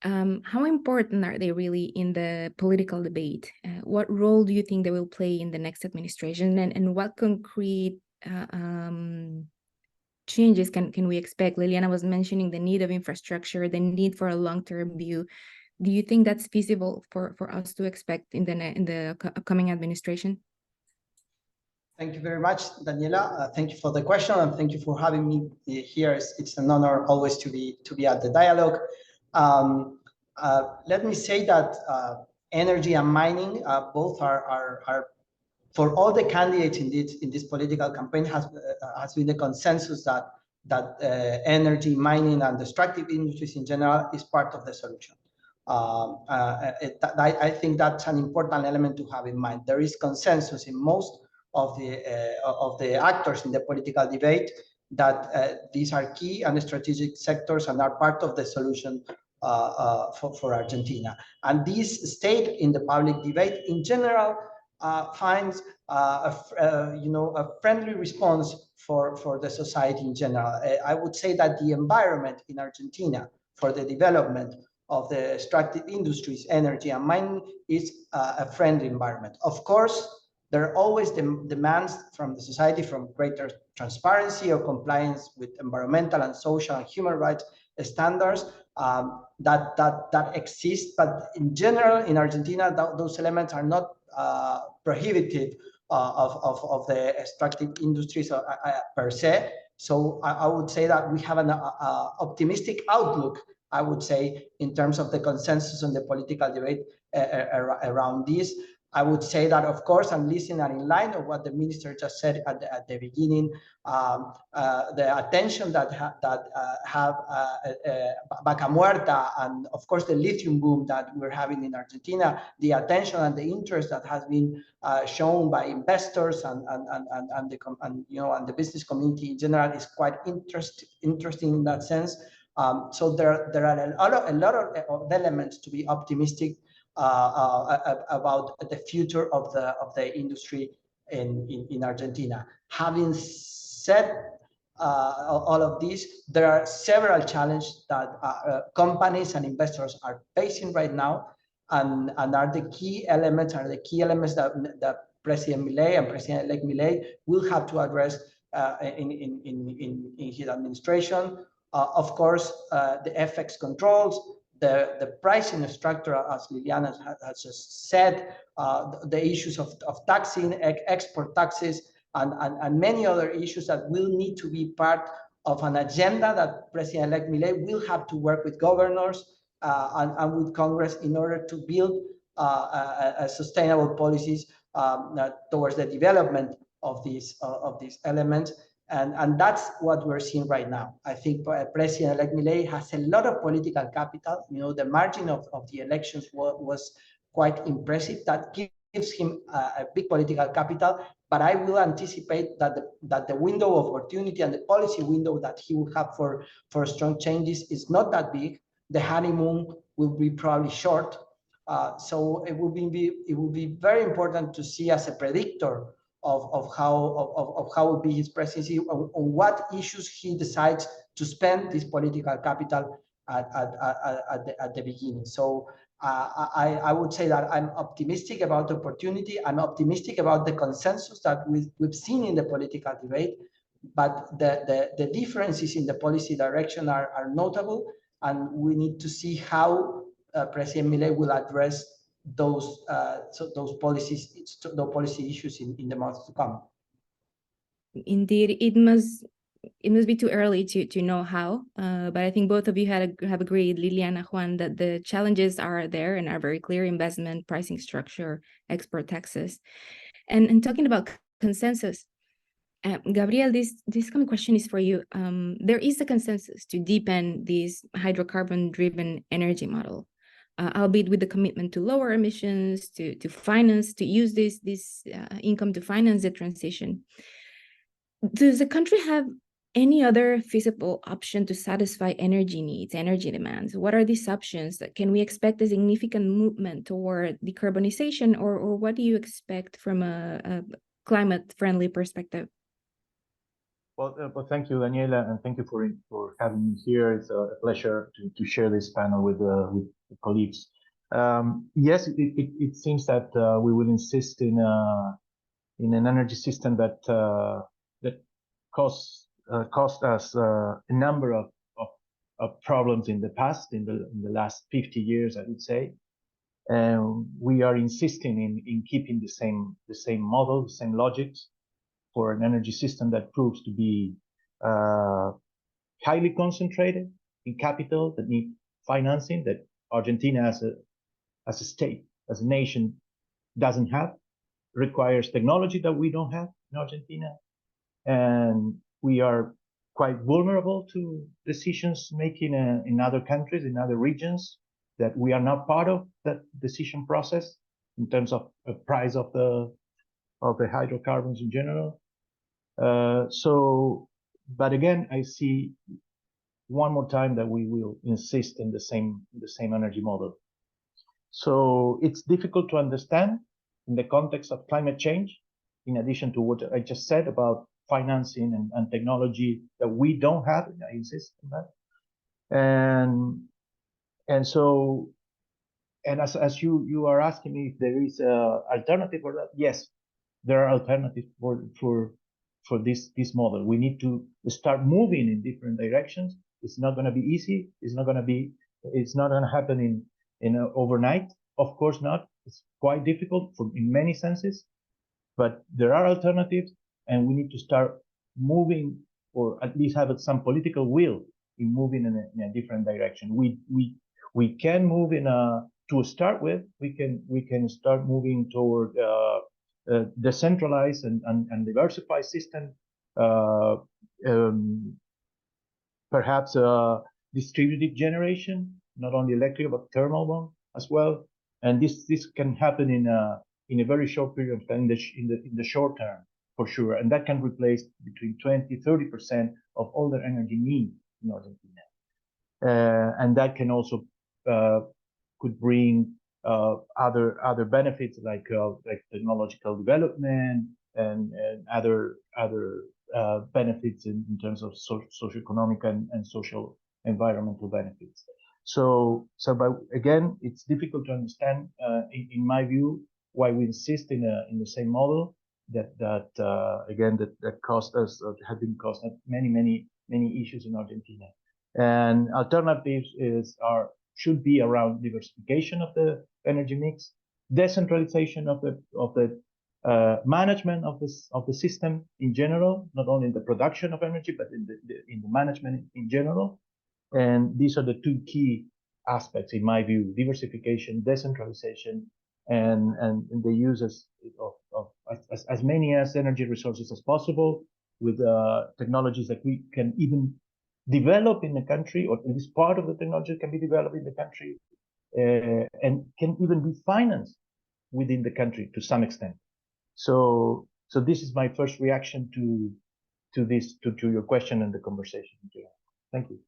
How important are they really in the political debate? What role do you think they will play in the next administration, and what concrete changes can we expect? Liliana was mentioning the need of infrastructure, the need for a long-term view. Do you think that's feasible for us to expect in the upcoming administration? Thank you very much, Daniela. Thank you for the question, and thank you for having me here. It's an honor always to be at the dialogue. Let me say that energy and mining both are for all the candidates in this political campaign has been the consensus that energy, mining, and extractive industries in general is part of the solution. I think that's an important element to have in mind. There is consensus in most of the actors in the political debate that these are key and strategic sectors and are part of the solution for Argentina. And this state in the public debate in general finds a friendly response for the society in general. I would say that the environment in Argentina for the development of the extractive industries, energy and mining is a friendly environment. Of course, there are always demands from the society from greater transparency or compliance with environmental and social and human rights standards that exist. But in general, in Argentina, those elements are not prohibitive of the extractive industries per se. So I would say that we have an optimistic outlook, I would say, in terms of the consensus on the political debate around this. I would say that, of course, and listening and in line of what the minister just said at the beginning, the attention that have Vaca Muerta and, of course, the lithium boom that we're having in Argentina, the attention and the interest that has been shown by investors and the business community in general is quite interesting in that sense. So there are a lot of elements to be optimistic about the future of the industry in Argentina. Having said all of this, there are several challenges that companies and investors are facing right now, and are the key elements that President Milei and President-elect Milei will have to address in his administration. Of course, the FX controls, the pricing structure, as Liliana has just said, the issues of taxing, export taxes, and many other issues that will need to be part of an agenda that President-elect Milei will have to work with governors and with Congress in order to build sustainable policies towards the development of these elements. And that's what we're seeing right now. I think President-elect Milei has a lot of political capital. The margin of the elections was quite impressive. That gives him a big political capital. But I will anticipate that the window of opportunity and the policy window that he will have for strong changes is not that big. The honeymoon will be probably short. So it will be very important to see as a predictor of how will be his presidency, on what issues he decides to spend this political capital at the beginning. So I would say that I'm optimistic about the opportunity. I'm optimistic about the consensus that we've seen in the political debate, but the differences in the policy direction are notable, and we need to see how President Milei will address those policy issues in the months to come. Indeed, it must be too early to know how, but I think both of you have agreed, Liliana, Juan, that the challenges are there and are very clear: investment, pricing structure, export taxes. And talking about consensus, Gabriel, this coming question is for you. There is a consensus to deepen this hydrocarbon-driven energy model, albeit with the commitment to lower emissions, to use this income to finance the transition. Does the country have any other feasible option to satisfy energy needs, energy demands? What are these options? Can we expect a significant movement toward decarbonization, or what do you expect from a climate-friendly perspective? Well, thank you, Daniela, and thank you for having me here. It's a pleasure to share this panel with the colleagues. Yes, it seems that we will insist in an energy system that caused us a number of problems in the past, in the last 50 years, I would say. And we are insisting in keeping the same model, the same logics, for an energy system that proves to be highly concentrated in capital, that need financing, that Argentina as a state, as a nation, doesn't have, requires technology that we don't have in Argentina, and we are quite vulnerable to decisions making in other countries, in other regions, that we are not part of that decision process in terms of the price of the hydrocarbons in general. But again, I see one more time that we will insist in the same energy model. So it's difficult to understand in the context of climate change, in addition to what I just said about financing and technology that we don't have. I insist on that. And as you are asking me if there is an alternative for that, yes, there are alternatives for this model. We need to start moving in different directions. It's not going to be easy. It's not going to happen in overnight. Of course not. It's quite difficult in many senses, but there are alternatives, and we need to start moving, or at least have some political will in moving in a different direction. We can move to start with. We can start moving toward decentralized and diversified system, perhaps distributed generation, not only electric but thermal one as well. And this can happen in a very short period of time, in the short term, for sure. And that can replace between 20-30% of all the energy needs in Argentina. And that can also could bring other benefits like technological development and other benefits in terms of socioeconomic and social environmental benefits. But again, it's difficult to understand, in my view, why we insist in the same model that have been caused many issues in Argentina. And alternatives should be around diversification of the energy mix, decentralization of the management of the system in general, not only in the production of energy, but in the management in general. And these are the two key aspects, in my view: diversification, decentralization, and the use of as many energy resources as possible, with technologies that we can even develop in the country, or at least part of the technology can be developed in the country, and can even be financed within the country to some extent. So this is my first reaction to your question and the conversation. Thank you.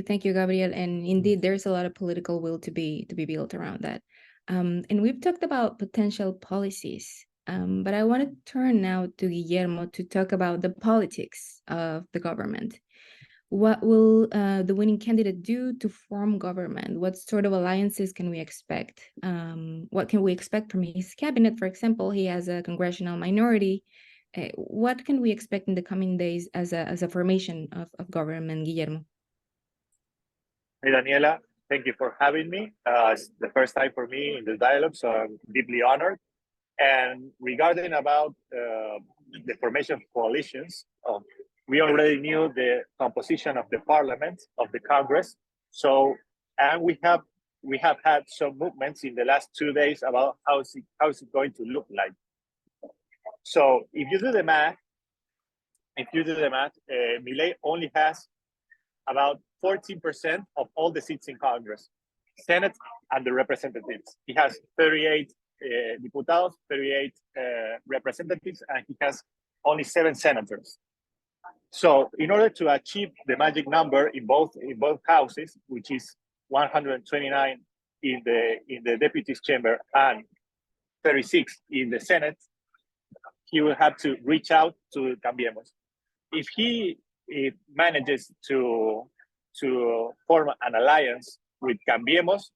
Thank you, Gabriel. And indeed, there's a lot of political will to be built around that. And we've talked about potential policies, but I want to turn now to Guillermo to talk about the politics of the government. What will the winning candidate do to form government? What sort of alliances can we expect? What can we expect from his cabinet? For example, he has a congressional minority. What can we expect in the coming days as a formation of government, Guillermo? Hey, Daniela, thank you for having me. It's the first time for me in the dialogue, so I'm deeply honored. And regarding about the formation of coalitions, we already knew the composition of the parliament, of the Congress. So, and we have had some movements in the last 2 days about how is it going to look like. So if you do the math, Milei only has about 14% of all the seats in Congress, Senate and the representatives. He has 38 diputados, 38 representatives, and he has only 7 senators. So in order to achieve the magic number in both houses, which is 129 in the deputies chamber and 36 in the Senate, he will have to reach out to Cambiemos. If he manages to form an alliance with Cambiemos,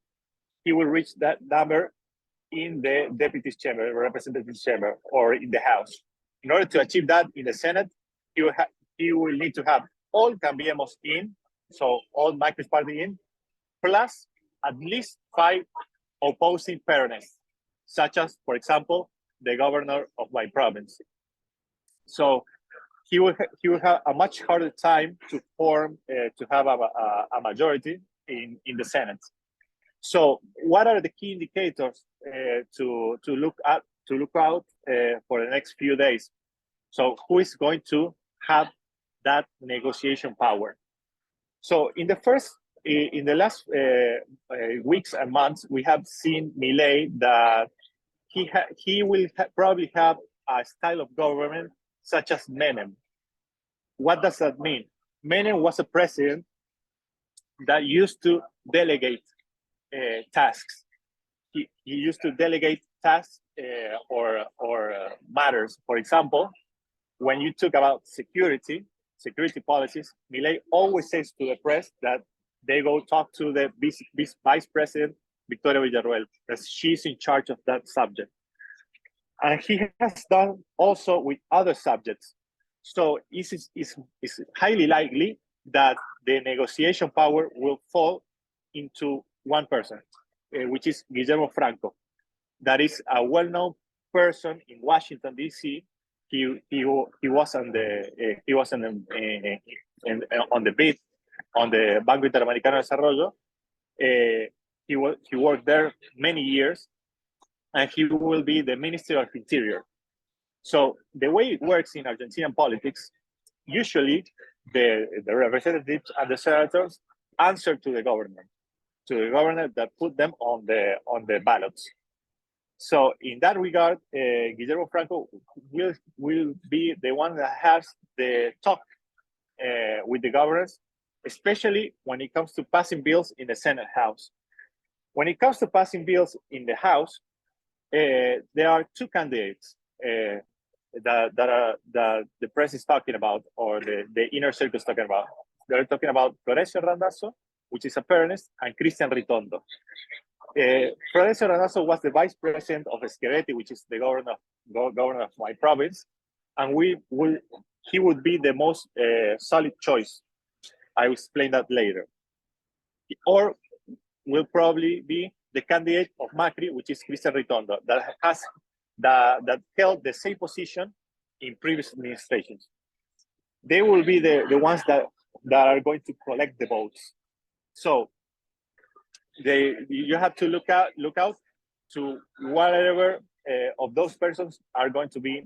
he will reach that number in the deputies chamber, representatives chamber, or in the House. In order to achieve that in the Senate, he will need to have all Cambiemos in, so all Macri's party in, plus at least 5 opposing Peronistas, such as, for example, the governor of my province. So he will have a much harder time to form, to have a majority in the Senate. So what are the key indicators to look out for the next few days? So who is going to have that negotiation power? So in the last weeks and months, we have seen Milei that he will probably have a style of government such as Menem. What does that mean? Menem was a president that used to delegate tasks. He used to delegate tasks or matters. For example, when you talk about security policies, Milei always says to the press that they go talk to the vice president, Victoria Villarroel, because she's in charge of that subject. And he has done also with other subjects. So it's highly likely that the negotiation power will fall into one person, which is Guillermo Franco. That is a well-known person in Washington, D.C. He was on the bid on the Banco Interamericano de Desarrollo. He worked there many years, and he will be the Minister of Interior. So the way it works in Argentinian politics, usually the representatives and the senators answer to the government that put them on the ballots. So in that regard, Guillermo Franco will be the one that has the talk with the governors, especially when it comes to passing bills in the Senate House. When it comes to passing bills in the House, there are 2 candidates that the press is talking about, or the inner circle is talking about. They're talking about Florencio Randazzo, which is a Peronist, and Cristian Ritondo. Florencio Randazzo was the vice president of Esquereti, which is the governor of my province, and he would be the most solid choice. I will explain that later. Or will probably be the candidate of Macri, which is Cristian Ritondo, that held the same position in previous administrations. They will be the ones that are going to collect the votes. So you have to look out to whatever of those persons are going to be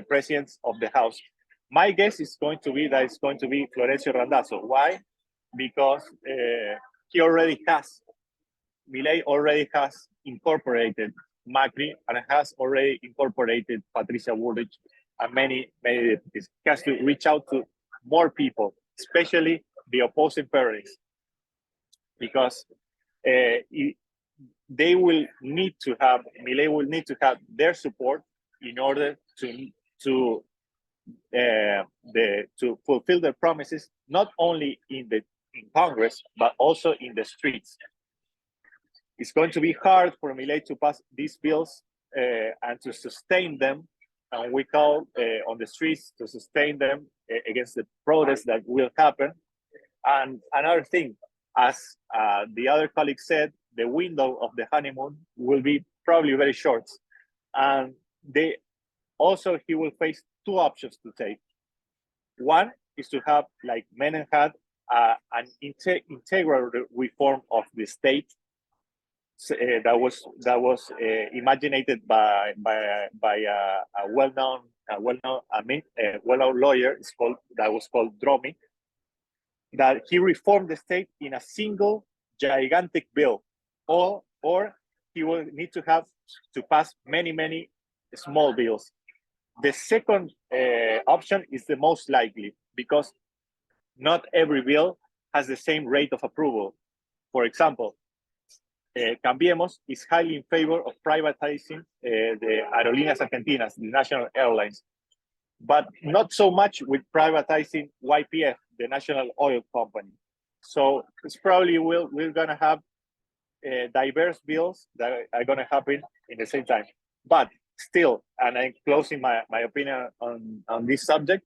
presidents of the House. My guess is going to be that it's going to be Florencio Randazzo. Why? Because Milei already has incorporated Macri and has already incorporated Patricia Bullrich and many deputies. He has to reach out to more people, especially the opposing Peronistas, because Milei will need to have their support in order to to fulfill their promises, not only in Congress, but also in the streets. It's going to be hard for Milei to pass these bills and to sustain them, and we call on the streets to sustain them against the protests that will happen. And another thing, as the other colleague said, the window of the honeymoon will be probably very short. And he will face two options to take. One is to have, like Menem had, an integral reform of the state that was imaginated by a well-known lawyer. That was called Dromi. That he reformed the state in a single gigantic bill, or he will need to pass many small bills. The second option is the most likely, because not every bill has the same rate of approval. For example, Cambiemos is highly in favor of privatizing the Aerolíneas Argentinas, the national airlines, but not so much with privatizing YPF, the national oil company. So it's probably we're gonna have diverse bills that are gonna happen in the same time. But still, and I'm closing my opinion on this subject,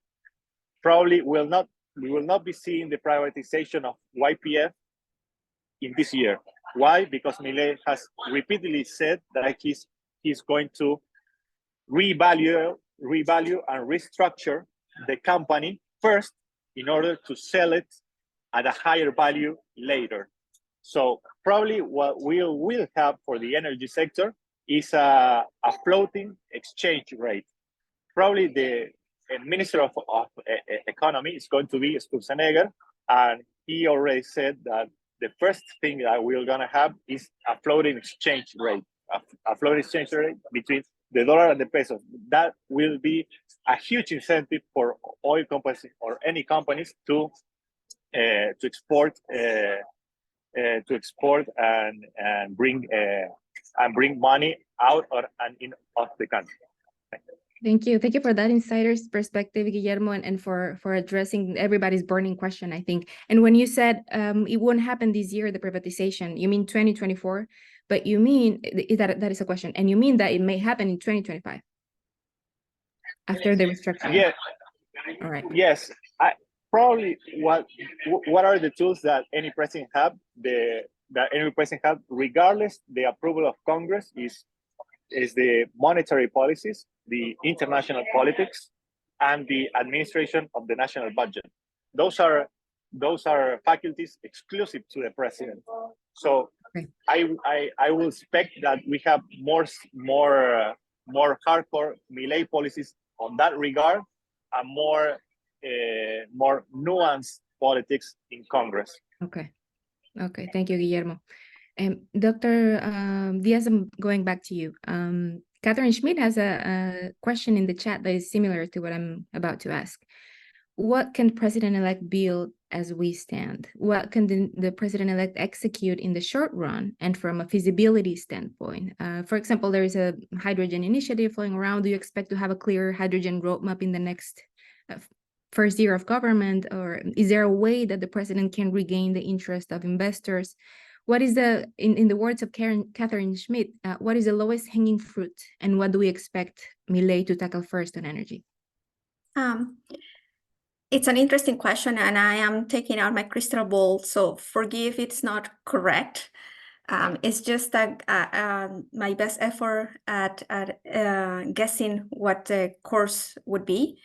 probably we will not be seeing the privatization of YPF in this year. Why? Because Milei has repeatedly said that he's going to revalue and restructure the company first in order to sell it at a higher value later. So probably what we will have for the energy sector is a floating exchange rate. Probably the Minister of Economy is going to be Sturzenegger, and he already said that the first thing that we're gonna have is a floating exchange rate, a floating exchange rate between the dollar and the peso. That will be a huge incentive for oil companies or any companies to export and bring money out and in of the country. Thank you for that insider's perspective, Guillermo, and for addressing everybody's burning question, I think. And when you said it won't happen this year, the privatization, you mean 2024, but you mean that is a question, and you mean that it may happen in 2025 after the restructuring? Yeah. All right. Yes. Probably what are the tools that any president have? That any president have, regardless the approval of Congress, is the monetary policies, the international politics, and the administration of the national budget. Those are faculties exclusive to the president. So okay. I will expect that we have more hardcore Milei policies on that regard, and more nuanced politics in Congress. Okay. Thank you, Guillermo. Dr. Diaz, I'm going back to you. Catherine Schmidt has a question in the chat that is similar to what I'm about to ask. What can President-elect build as we stand? What can the President-elect execute in the short run and from a feasibility standpoint? For example, there is a hydrogen initiative flowing around. Do you expect to have a clear hydrogen roadmap in the next first year of government? Or is there a way that the president can regain the interest of investors? What is in the words of Catherine Schmidt, what is the lowest hanging fruit, and what do we expect Milei to tackle first on energy? It's an interesting question, and I am taking out my crystal ball, so forgive it's not correct. It's just that my best effort at guessing what the course would be.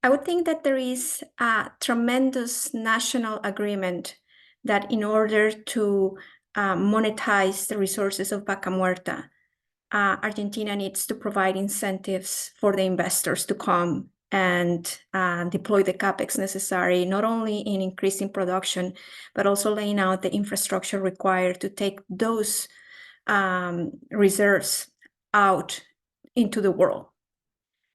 I would think that there is a tremendous national agreement that in order to monetize the resources of Vaca Muerta, Argentina needs to provide incentives for the investors to come and deploy the capex necessary, not only in increasing production, but also laying out the infrastructure required to take those reserves out into the world.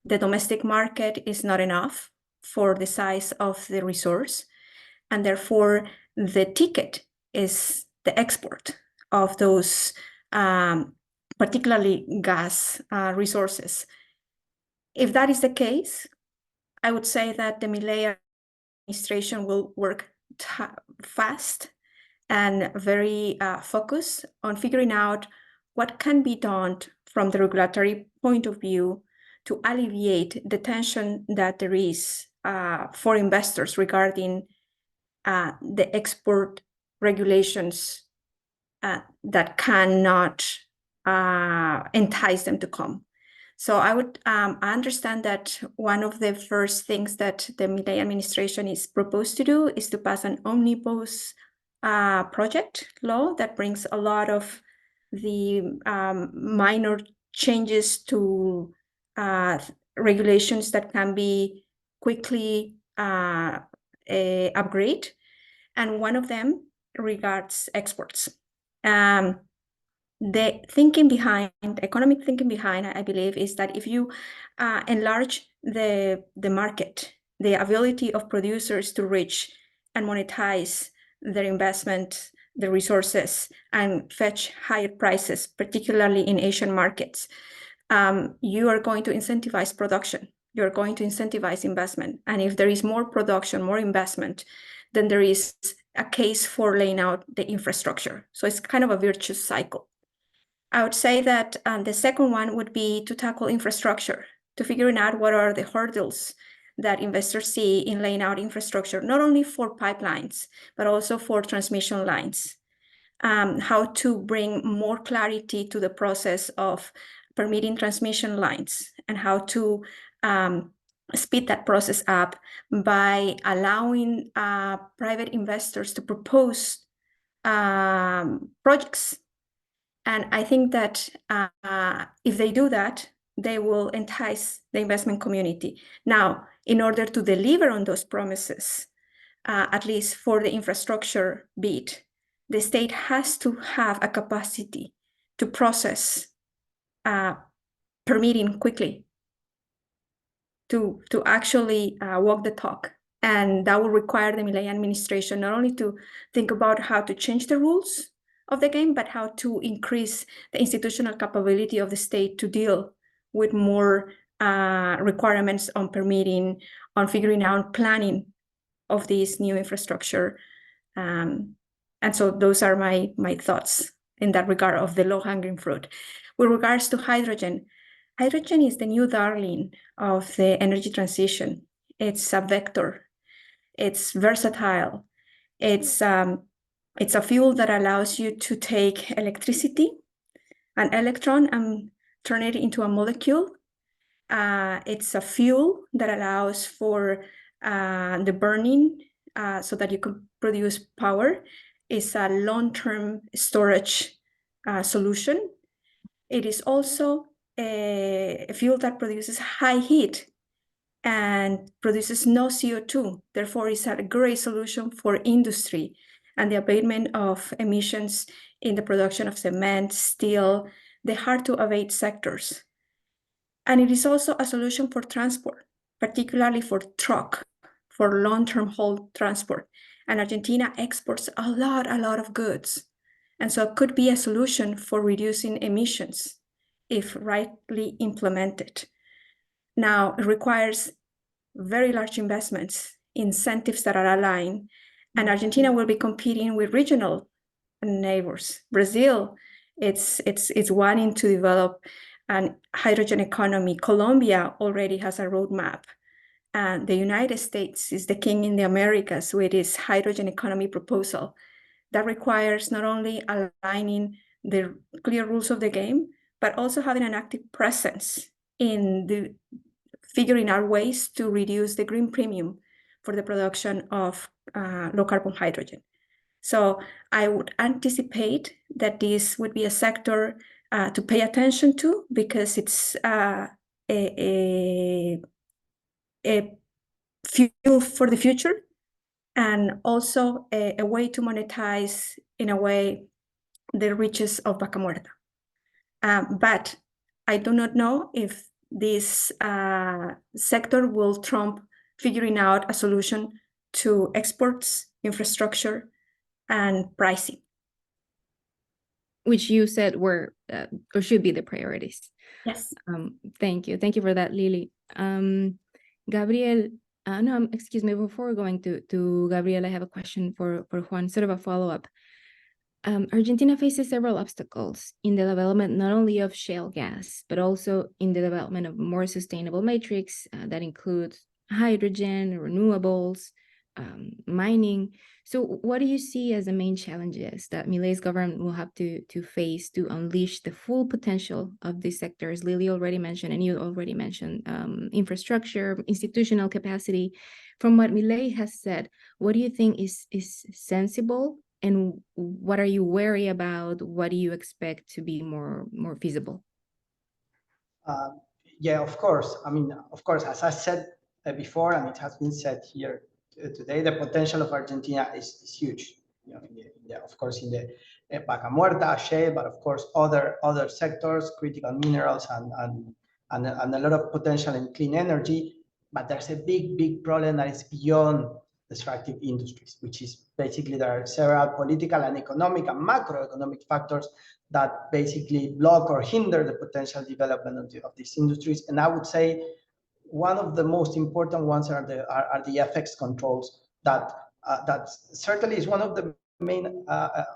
The domestic market is not enough for the size of the resource, and therefore the ticket is the export of those, particularly gas resources. If that is the case, I would say that the Milei administration will work fast and very focused on figuring out what can be done from the regulatory point of view to alleviate the tension that there is for investors regarding the export regulations that cannot entice them to come. So I would understand that one of the first things that the Milei administration is proposed to do is to pass an omnibus project law that brings a lot of the minor changes to regulations that can be quickly upgraded. And one of them regards exports. The thinking behind, economic thinking behind, I believe, is that if you enlarge the market, the ability of producers to reach and monetize their investment, the resources, and fetch higher prices, particularly in Asian markets, you are going to incentivize production. You're going to incentivize investment. And if there is more production, more investment, then there is a case for laying out the infrastructure. So it's kind of a virtuous cycle. I would say that the second one would be to tackle infrastructure, to figuring out what are the hurdles that investors see in laying out infrastructure, not only for pipelines, but also for transmission lines. How to bring more clarity to the process of permitting transmission lines, and how to speed that process up by allowing private investors to propose projects. And I think that if they do that, they will entice the investment community. Now, in order to deliver on those promises, at least for the infrastructure bit, the state has to have a capacity to process permitting quickly, to actually walk the talk. And that will require the Milei administration not only to think about how to change the rules of the game, but how to increase the institutional capability of the state to deal with more requirements on permitting, on figuring out planning of this new infrastructure. And so those are my thoughts in that regard of the low-hanging fruit. With regards to hydrogen, hydrogen is the new darling of the energy transition. It's a vector. It's versatile. It's a fuel that allows you to take electricity, an electron, and turn it into a molecule. It's a fuel that allows for the burning so that you can produce power. It's a long-term storage solution. It is also a fuel that produces high heat and produces no CO2. Therefore, it's a great solution for industry and the abatement of emissions in the production of cement, steel, the hard-to-abate sectors. And it is also a solution for transport, particularly for truck, for long-term haul transport. And Argentina exports a lot of goods. And so it could be a solution for reducing emissions if rightly implemented. Now, it requires very large investments, incentives that are aligned, and Argentina will be competing with regional neighbors. Brazil, it's wanting to develop a hydrogen economy. Colombia already has a roadmap. And the United States is the king in the Americas with its hydrogen economy proposal. That requires not only aligning the clear rules of the game, but also having an active presence in the figuring out ways to reduce the green premium for the production of low carbon hydrogen. So I would anticipate that this would be a sector to pay attention to, because it's a fuel for the future, and also a way to monetize, in a way, the riches of Vaca Muerta. But I do not know if this sector will trump figuring out a solution to exports, infrastructure, and pricing. Which you said were or should be the priorities. Yes. Thank you for that, Lily. Gabriel, no, excuse me, before going to Gabriel, I have a question for Juan, sort of a follow-up. Argentina faces several obstacles in the development not only of shale gas, but also in the development of more sustainable matrix that includes hydrogen, renewables, mining. So what do you see as the main challenges that Milei's government will have to face to unleash the full potential of these sectors? Lily already mentioned, and you already mentioned, infrastructure, institutional capacity. From what Milei has said, what do you think is sensible, and what are you wary about? What do you expect to be more feasible? Yeah, of course. I mean, of course, as I said before, and it has been said here today, the potential of Argentina is huge. You know, of course, in the Vaca Muerta, shale, but of course, other sectors, critical minerals, and a lot of potential in clean energy. But there's a big problem that is beyond extractive industries, which is basically there are several political and economic and macroeconomic factors that basically block or hinder the potential development of these industries. And I would say one of the most important ones are the FX controls that certainly is one of the main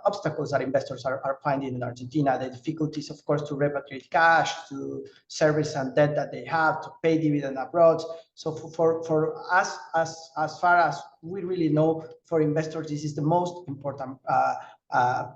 obstacles that investors are finding in Argentina. The difficulties, of course, to repatriate cash, to service and debt that they have, to pay dividend abroad. So for us, as far as we really know, for investors, this is the most important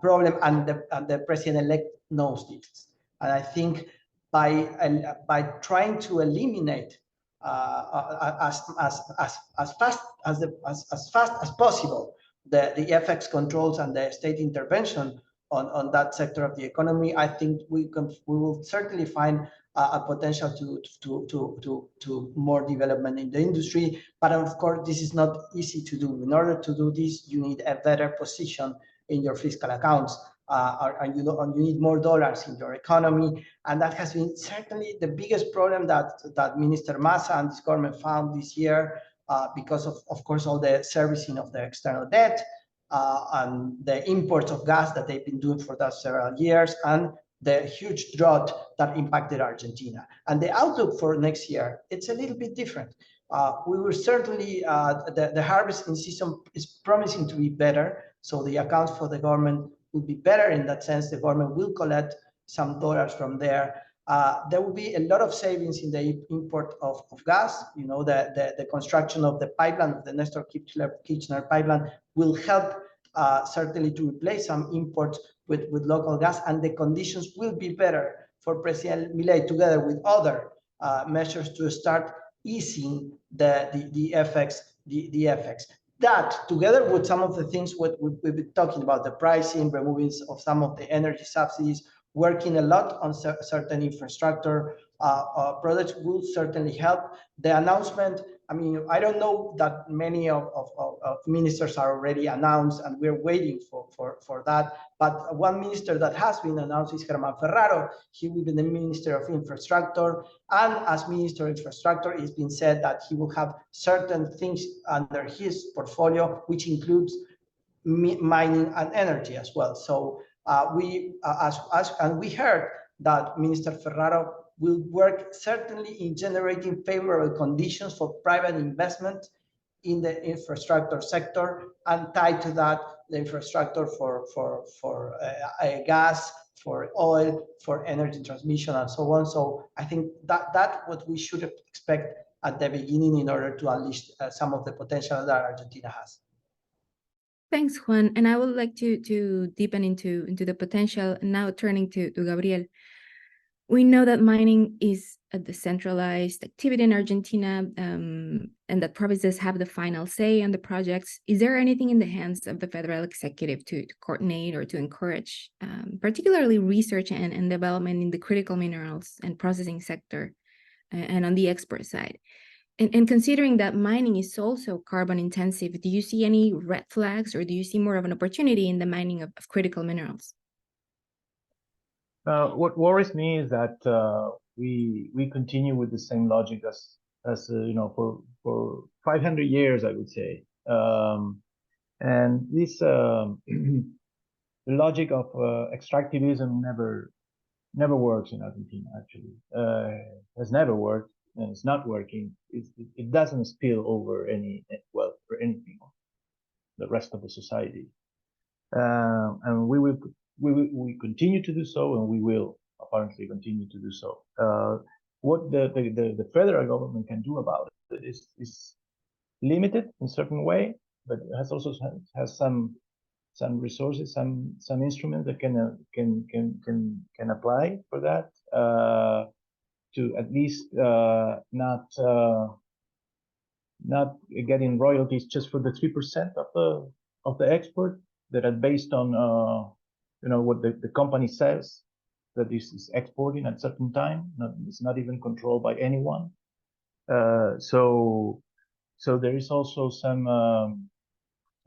problem, and the president-elect knows this. And I think by trying to eliminate as fast as possible the FX controls and the state intervention on that sector of the economy, I think we will certainly find a potential to more development in the industry. But of course, this is not easy to do. In order to do this, you need a better position in your fiscal accounts, and you need more dollars in your economy. And that has been certainly the biggest problem that Minister Massa and this government found this year, because of course, all the servicing of the external debt, and the imports of gas that they've been doing for the last several years, and the huge drought that impacted Argentina. And the outlook for next year, it's a little bit different. We will certainly, the harvesting season is promising to be better. So the accounts for the government will be better in that sense. The government will collect some dollars from there. There will be a lot of savings in the import of gas. You know, the construction of the pipeline, of the Nestor Kirchner pipeline, will help certainly to replace some imports with local gas, and the conditions will be better for President Milei, together with other measures, to start easing the FX. That, together with some of the things we've been talking about, the pricing, removing of some of the energy subsidies, working a lot on certain infrastructure products, will certainly help. The announcement, I mean, I don't know that many of ministers are already announced, and we're waiting for that. But one minister that has been announced is Germán Ferraro. He will be the Minister of Infrastructure. And as Minister of Infrastructure, it's been said that he will have certain things under his portfolio, which includes mining and energy as well. So we heard that Minister Ferraro will work certainly in generating favorable conditions for private investment in the infrastructure sector, and tied to that, the infrastructure for gas, for oil, for energy transmission, and so on. So I think that what we should expect at the beginning in order to unleash some of the potential that Argentina has. Thanks, Juan. And I would like to deepen into the potential. Now turning to Gabriel. We know that mining is a decentralized activity in Argentina, and that provinces have the final say on the projects. Is there anything in the hands of the federal executive to coordinate or to encourage, particularly research and development in the critical minerals and processing sector, and on the export side? And considering that mining is also carbon intensive, do you see any red flags, or do you see more of an opportunity in the mining of critical minerals? What worries me is that we continue with the same logic as you know, for 500 years, I would say, and this the logic of extractivism never works in Argentina. Actually, has never worked. and it's not working, it doesn't spill over any wealth for anything, the rest of the society. And we continue to do so, and we will apparently continue to do so. What the federal government can do about it is limited in a certain way, but it has also has some resources, some instruments that can apply for that, to at least not getting royalties just for the 3% of the export that are based on what the company says that this is exporting at a certain time. It's not even controlled by anyone. So there is also some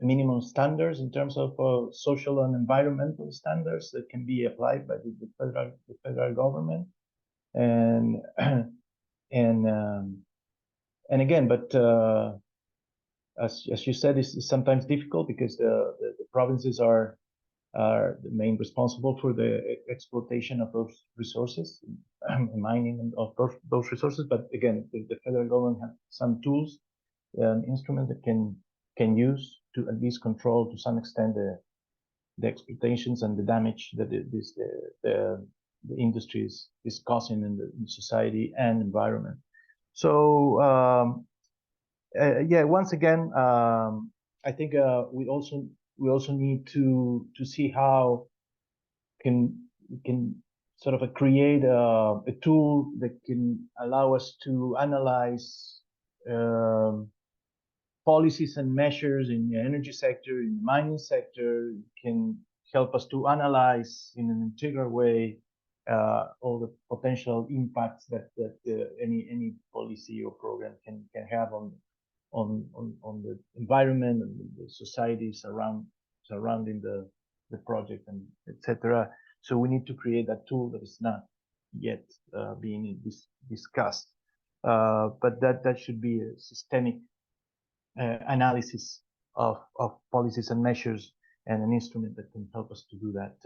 minimum standards in terms of social and environmental standards that can be applied by the federal government, and again, but as you said, it's sometimes difficult because the provinces are the main responsible for the exploitation of those resources, mining of those resources. But again, the federal government has some tools and instruments that can use to at least control to some extent the exploitations and the damage that the industry is causing in the society and environment. So yeah, once again, I think we also need to see how we can sort of create a tool that can allow us to analyze policies and measures in the energy sector, in the mining sector, can help us to analyze in an integral way all the potential impacts that any policy or program can have on the environment and the societies surrounding the project, and etc. So we need to create a tool that is not yet being discussed, but that should be a systemic analysis of policies and measures, and an instrument that can help us to do that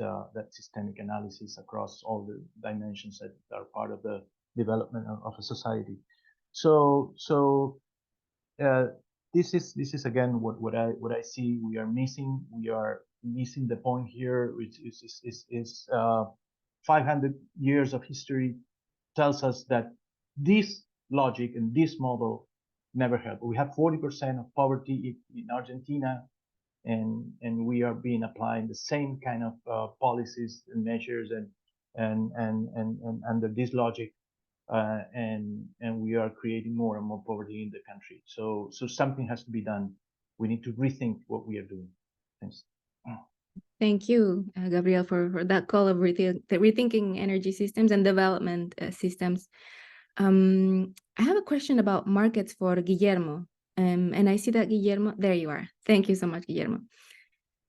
systemic analysis across all the dimensions that are part of the development of a society. So this is again what I see we are missing. We are missing the point here, which is 500 years of history tells us that this logic and this model never help. We have 40% of poverty in Argentina, and we are being applying the same kind of policies and measures and under this logic, and we are creating more and more poverty in the country. So something has to be done. We need to rethink what we are doing. Thanks. Thank you, Gabriel, for that call of rethinking energy systems and development systems. I have a question about markets for Guillermo, and I see that Guillermo, there you are. Thank you so much, Guillermo.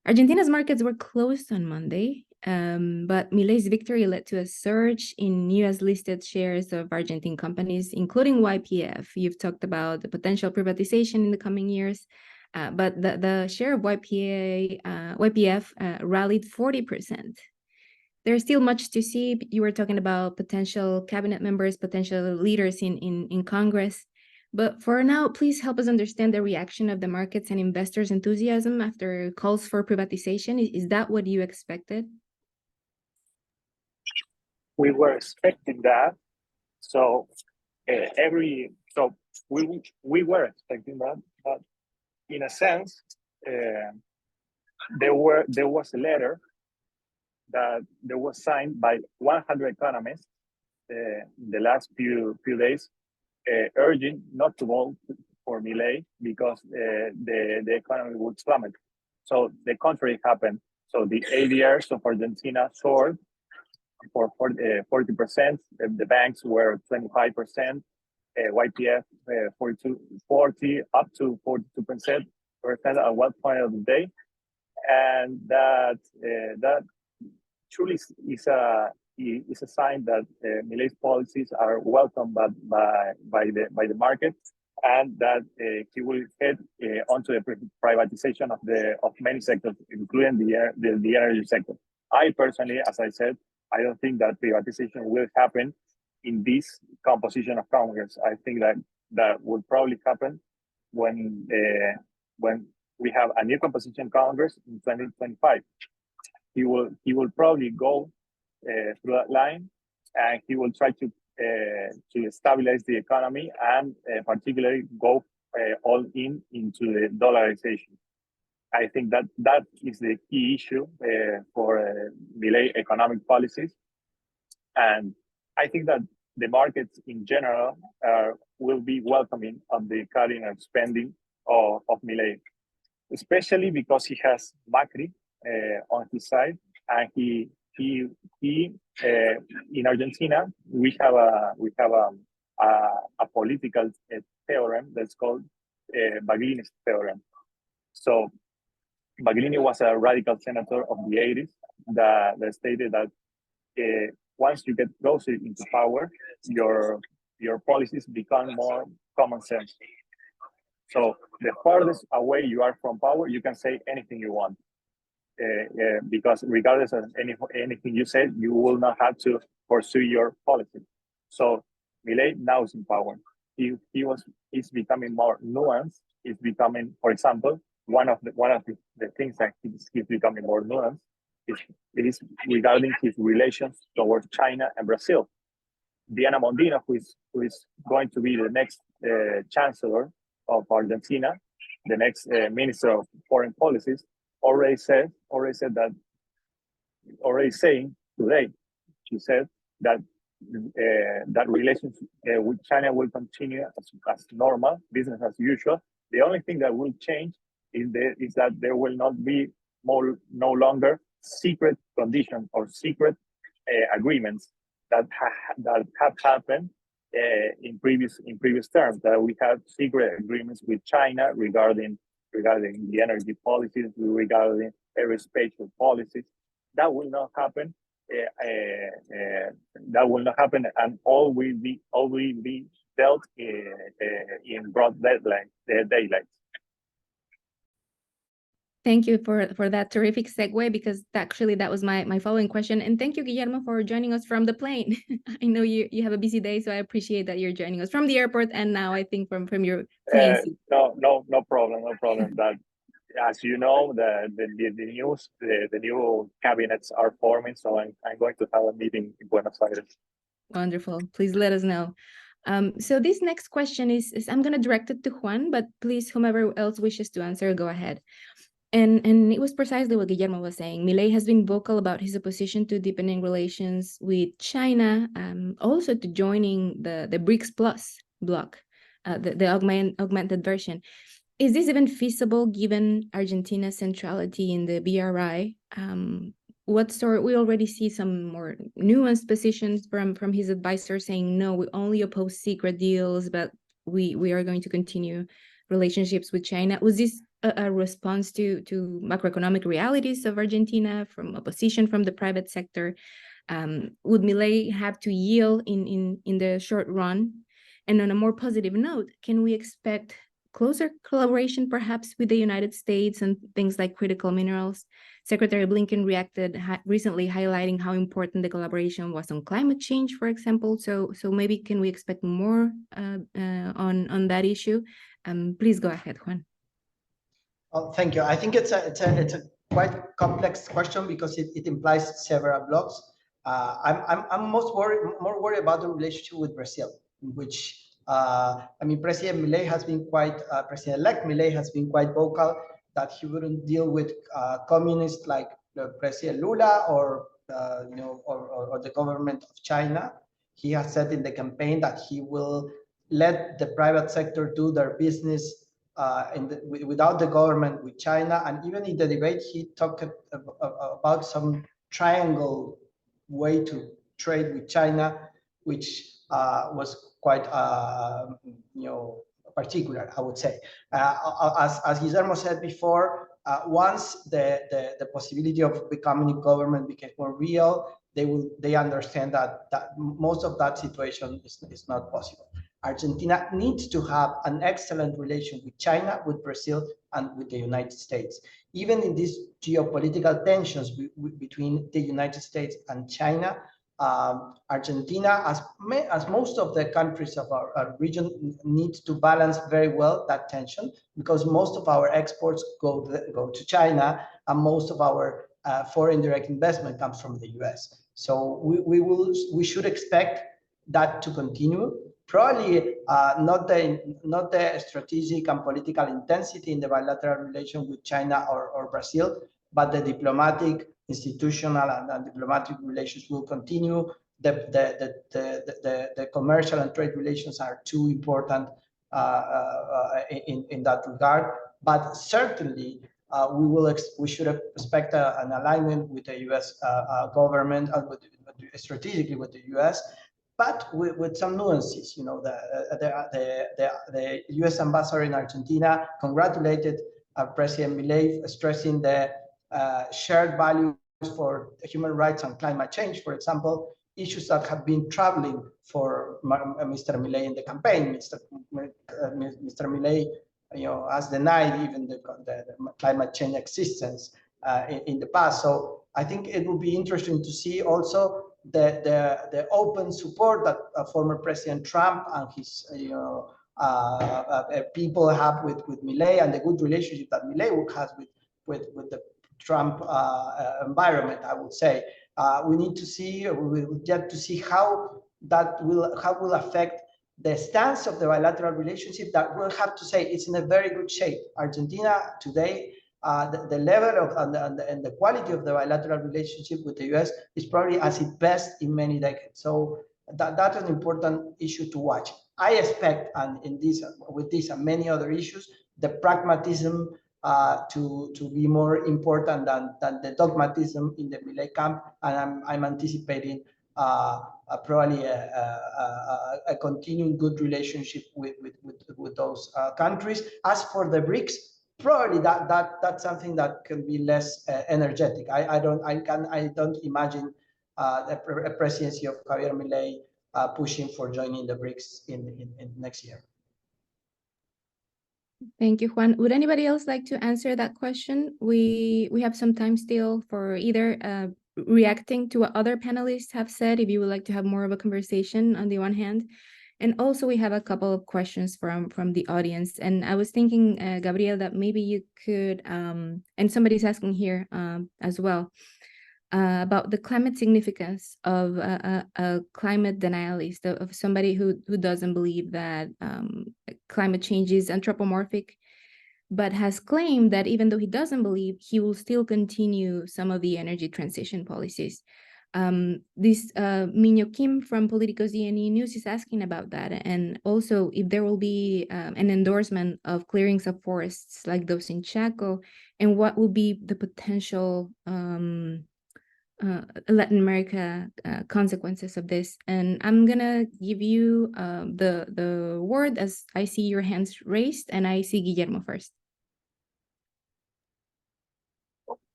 Argentina's markets were closed on Monday, but Milei's victory led to a surge in US-listed shares of Argentine companies, including YPF. You've talked about the potential privatization in the coming years, but the share of YPF rallied 40%. There's still much to see. You were talking about potential cabinet members, potential leaders in Congress. But for now, please help us understand the reaction of the markets and investors' enthusiasm after calls for privatization. Is that what you expected? We were expecting that. So we were expecting that, but in a sense, there was a letter that was signed by 100 economists in the last few days, urging not to vote for Milei because the economy would plummet. So the contrary happened. So the ADRs of Argentina soared for 40%. The banks were 25%. YPF 40 up to 42% at one point of the day, and that truly is a sign that Milei's policies are welcomed by the market, and that he will head onto the privatization of many sectors, including the energy sector. I personally, as I said, I don't think that privatization will happen in this composition of Congress. I think that will probably happen when we have a new composition Congress in 2025. He will probably go through that line, and he will try to stabilize the economy and particularly go all into the dollarization. I think that is the key issue for Milei economic policies, and I think that the markets in general will be welcoming of the cutting of spending of Milei, especially because he has Macri on his side, and he in Argentina we have a political theorem that's called Baglini's theorem. So Baglini was a radical senator of the 80s that stated that once you get closer into power, your policies become more common sense. So the farthest away you are from power, you can say anything you want. Because regardless of anything you said, you will not have to pursue your policy. So Milei now is in power. He's becoming more nuanced. He's becoming, for example, one of the things that he's becoming more nuanced is regarding his relations towards China and Brazil. Diana Mondino, who is going to be the next chancellor of Argentina, the next minister of foreign policies, already saying today, she said that that relations with China will continue as normal, business as usual. The only thing that will change is that there will not be no longer secret conditions or secret agreements that have happened in previous terms. That we have secret agreements with China regarding the energy policies, regarding aerospatial policies. That will not happen. That will not happen, and all will be dealt in broad daylight. Thank you for that terrific segue, because actually that was my following question. And thank you, Guillermo, for joining us from the plane. I know you have a busy day, so I appreciate that you're joining us from the airport, and now I think from your plane seat. No problem. That, as you know, the new cabinets are forming, so I'm going to have a meeting in Buenos Aires. Wonderful. Please let us know. So this next question is I'm going to direct it to Juan, but please, whomever else wishes to answer, go ahead. And it was precisely what Guillermo was saying. Milei has been vocal about his opposition to deepening relations with China, also to joining the BRICS Plus bloc, the augmented version. Is this even feasible given Argentina's centrality in the BRI? We already see some more nuanced positions from his advisor saying, no, we only oppose secret deals, but we are going to continue relationships with China. Was this a response to macroeconomic realities of Argentina, from opposition from the private sector? Would Milei have to yield in the short run? And on a more positive note, can we expect closer collaboration perhaps with the United States and things like critical minerals? Secretary Blinken reacted recently, highlighting how important the collaboration was on climate change, for example. So maybe can we expect more on that issue? Please go ahead, Juan. Well, thank you. I think it's a quite complex question because it implies several blocks. I'm more worried about the relationship with Brazil, in which President Milei has been President-elect Milei has been quite vocal that he wouldn't deal with communists like President Lula or the government of China. He has said in the campaign that he will let the private sector do their business without the government with China. And even in the debate, he talked about some triangle way to trade with China, which was quite particular, I would say. As Guillermo said before, once the possibility of becoming a government became more real, they understand that most of that situation is not possible. Argentina needs to have an excellent relation with China, with Brazil, and with the United States. Even in these geopolitical tensions between the United States and China, Argentina, as most of the countries of our region, needs to balance very well that tension, because most of our exports go to China, and most of our foreign direct investment comes from the US. So we should expect that to continue. Probably not the strategic and political intensity in the bilateral relation with China or Brazil, but the diplomatic, institutional, and diplomatic relations will continue. The commercial and trade relations are too important in that regard. But certainly, we should expect an alignment with the U.S. Government, strategically with the U.S., but with some nuances. You know, the U.S. ambassador in Argentina congratulated President Milei, stressing the shared values for human rights and climate change, for example, issues that have been troubling for Mr. Milei in the campaign. Mr. Milei, you know, has denied even the climate change existence in the past. So I think it will be interesting to see also the open support that former President Trump and his people have with Milei, and the good relationship that Milei has with the Trump environment, I would say. We need to see, we will get to see how will affect the stance of the bilateral relationship. That we'll have to say it's in a very good shape. Argentina today, the level of and the quality of the bilateral relationship with the US is probably at its best in many decades. So that's an important issue to watch. I expect, and with this and many other issues, the pragmatism to be more important than the dogmatism in the Milei camp, and I'm anticipating probably a continuing good relationship with those countries. As for the BRICS, probably that's something that can be less energetic. I don't imagine a presidency of Javier Milei pushing for joining the BRICS in next year. Thank you, Juan. Would anybody else like to answer that question? We have some time still for either reacting to what other panelists have said, if you would like to have more of a conversation on the one hand. And also we have a couple of questions from the audience. And I was thinking, Gabriel, that maybe you could, and somebody's asking here as well, about the climate significance of a climate denialist, of somebody who doesn't believe that climate change is anthropomorphic, but has claimed that even though he doesn't believe, he will still continue some of the energy transition policies. This Minyo Kim from Politico's DNE News is asking about that, and also if there will be an endorsement of clearings of forests like those in Chaco, and what will be the potential Latin America consequences of this. And I'm gonna give you the word, as I see your hands raised, and I see Guillermo first.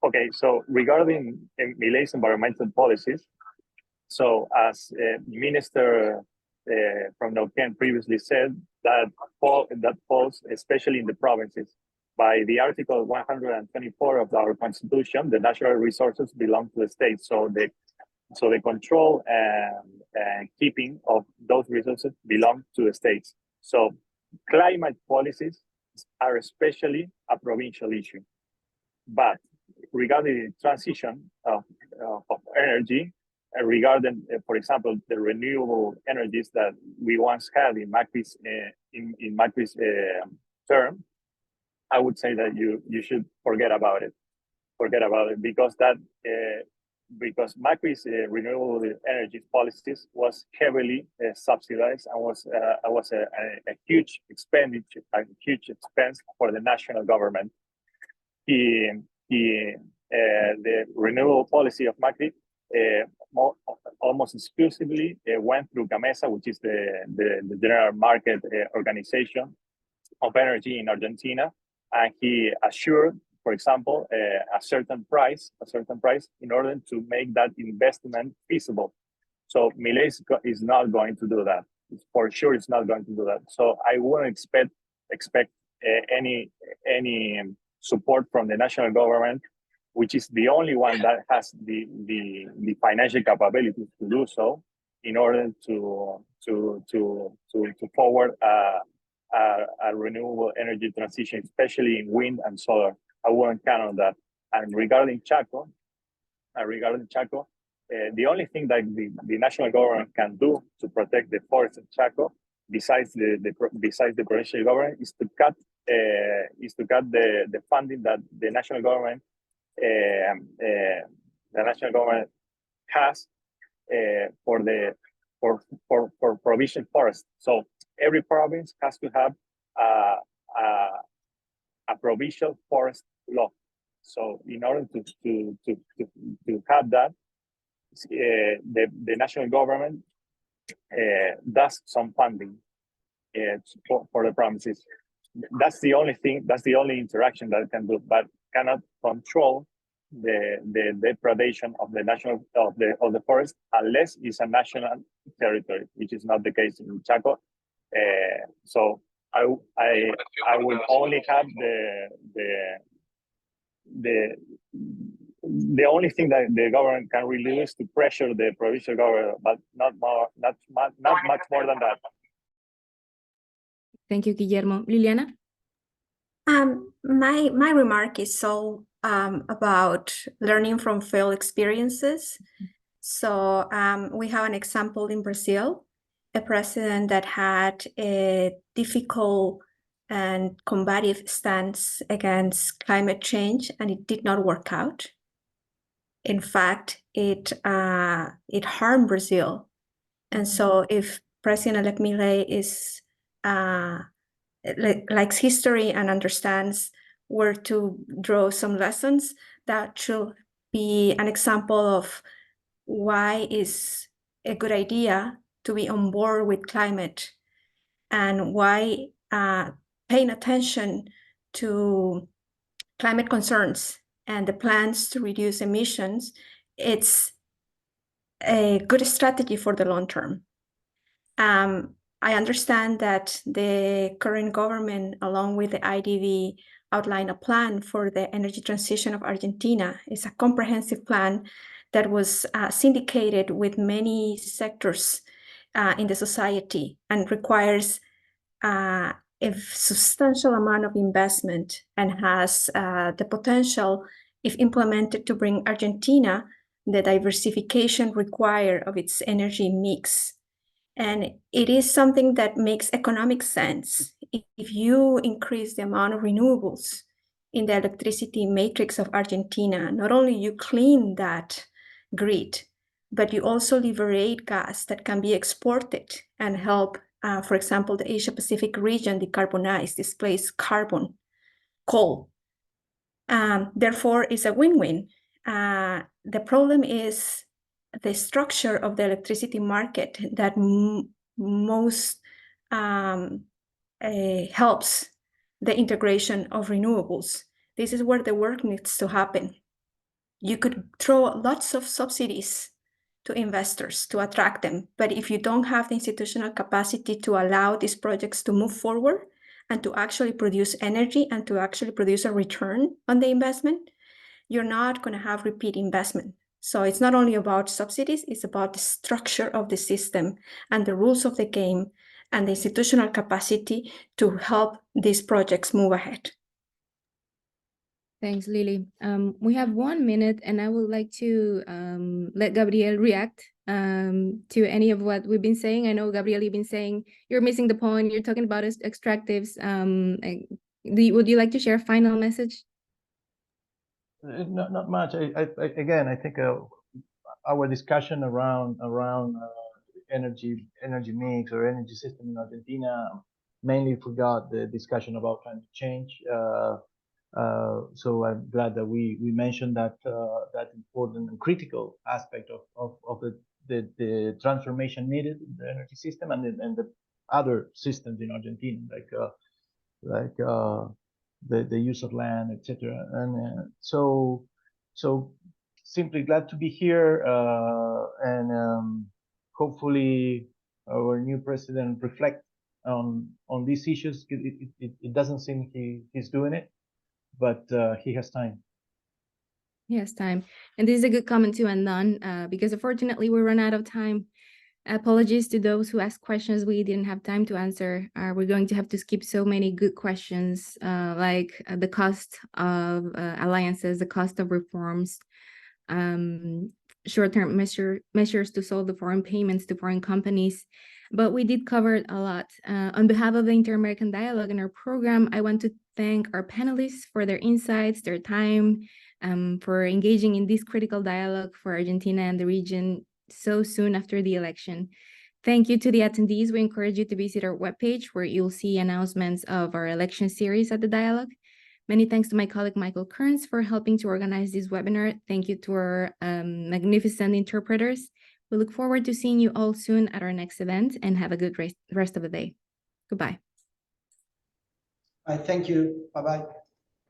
Okay, so regarding Milei's environmental policies, so as Minister from Neuquén previously said, that falls especially in the provinces. By the Article 124 of our Constitution, the natural resources belong to the state. So the control and keeping of those resources belong to the states. So climate policies are especially a provincial issue. But regarding the transition of energy, regarding, for example, the renewable energies that we once had in Macri's term, I would say that you should forget about it. Because Macri's renewable energies policies was heavily subsidized and was a huge expenditure, a huge expense for the national government. The renewable policy of Macri almost exclusively went through CAMESA, which is the general market organization of energy in Argentina, and he assured, for example, a certain price in order to make that investment feasible. So Milei is not going to do that. For sure, it's not going to do that. So I wouldn't expect any support from the national government which is the only one that has the financial capabilities to do so, in order to forward a renewable energy transition, especially in wind and solar. I won't count on that. And regarding Chaco, the only thing that the national government can do to protect the forests of Chaco, besides the provincial government, is to cut the funding that the national government has for provincial forest. So every province has to have a provincial forest law. So in order to have that, the national government does some funding for the provinces. That's the only thing. That's the only interaction that it can do, but cannot control the depredation of the forest unless it's a national territory, which is not the case in Chaco. So I will only have the only thing that the government can really do is to pressure the provincial government, but not much more than that. Thank you, Guillermo. Liliana? My remark is so about learning from failed experiences. So we have an example in Brazil, a president that had a difficult and combative stance against climate change, and it did not work out. In fact, it harmed Brazil. And so if President-elect Milei is likes history and understands where to draw some lessons, that should be an example of why is a good idea to be on board with climate, and why paying attention to climate concerns and the plans to reduce emissions, it's a good strategy for the long term. I understand that the current government, along with the IDB, outlined a plan for the energy transition of Argentina. It's a comprehensive plan that was syndicated with many sectors in the society and requires a substantial amount of investment, and has the potential, if implemented, to bring Argentina the diversification required of its energy mix. And it is something that makes economic sense. If you increase the amount of renewables in the electricity matrix of Argentina, not only you clean that grid, but you also liberate gas that can be exported and help, for example, the Asia-Pacific region decarbonize, displace carbon, coal. Therefore, it's a win-win. The problem is the structure of the electricity market that most helps the integration of renewables. This is where the work needs to happen. You could throw lots of subsidies to investors to attract them, but if you don't have the institutional capacity to allow these projects to move forward and to actually produce energy and to actually produce a return on the investment, you're not going to have repeat investment. So it's not only about subsidies, it's about the structure of the system and the rules of the game and the institutional capacity to help these projects move ahead. Thanks, Lily. We have 1 minute, and I would like to let Gabriel react to any of what we've been saying. I know, Gabriel, you've been saying you're missing the point. You're talking about extractives. Would you like to share a final message? Not much. Again, I think our discussion around energy mix or energy system in Argentina mainly forgot the discussion about climate change. So I'm glad that we mentioned that important and critical aspect of the transformation needed in the energy system and the other systems in Argentina, like the use of land, etc. And so simply glad to be here, and hopefully our new president reflect on these issues. It doesn't seem he's doing it, but he has time. Yes, time. And this is a good comment to end on, because unfortunately we run out of time. Apologies to those who asked questions we didn't have time to answer. We're going to have to skip so many good questions, like the cost of alliances, the cost of reforms, short-term measures to solve the foreign payments to foreign companies. But we did cover a lot. On behalf of the Inter-American Dialogue and our program, I want to thank our panelists for their insights, their time, for engaging in this critical dialogue for Argentina and the region so soon after the election. Thank you to the attendees. We encourage you to visit our webpage where you'll see announcements of our election series at the dialogue. Many thanks to my colleague Michael Kearns for helping to organize this webinar. Thank you to our magnificent interpreters. We look forward to seeing you all soon at our next event, and have a good rest of the day. Goodbye. Thank you. Bye-bye.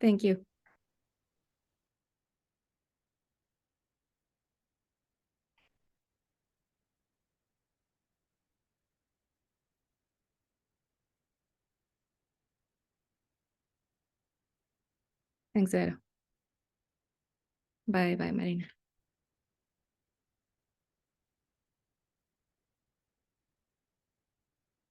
Thank you. Thanks, Vero. Bye, Marina.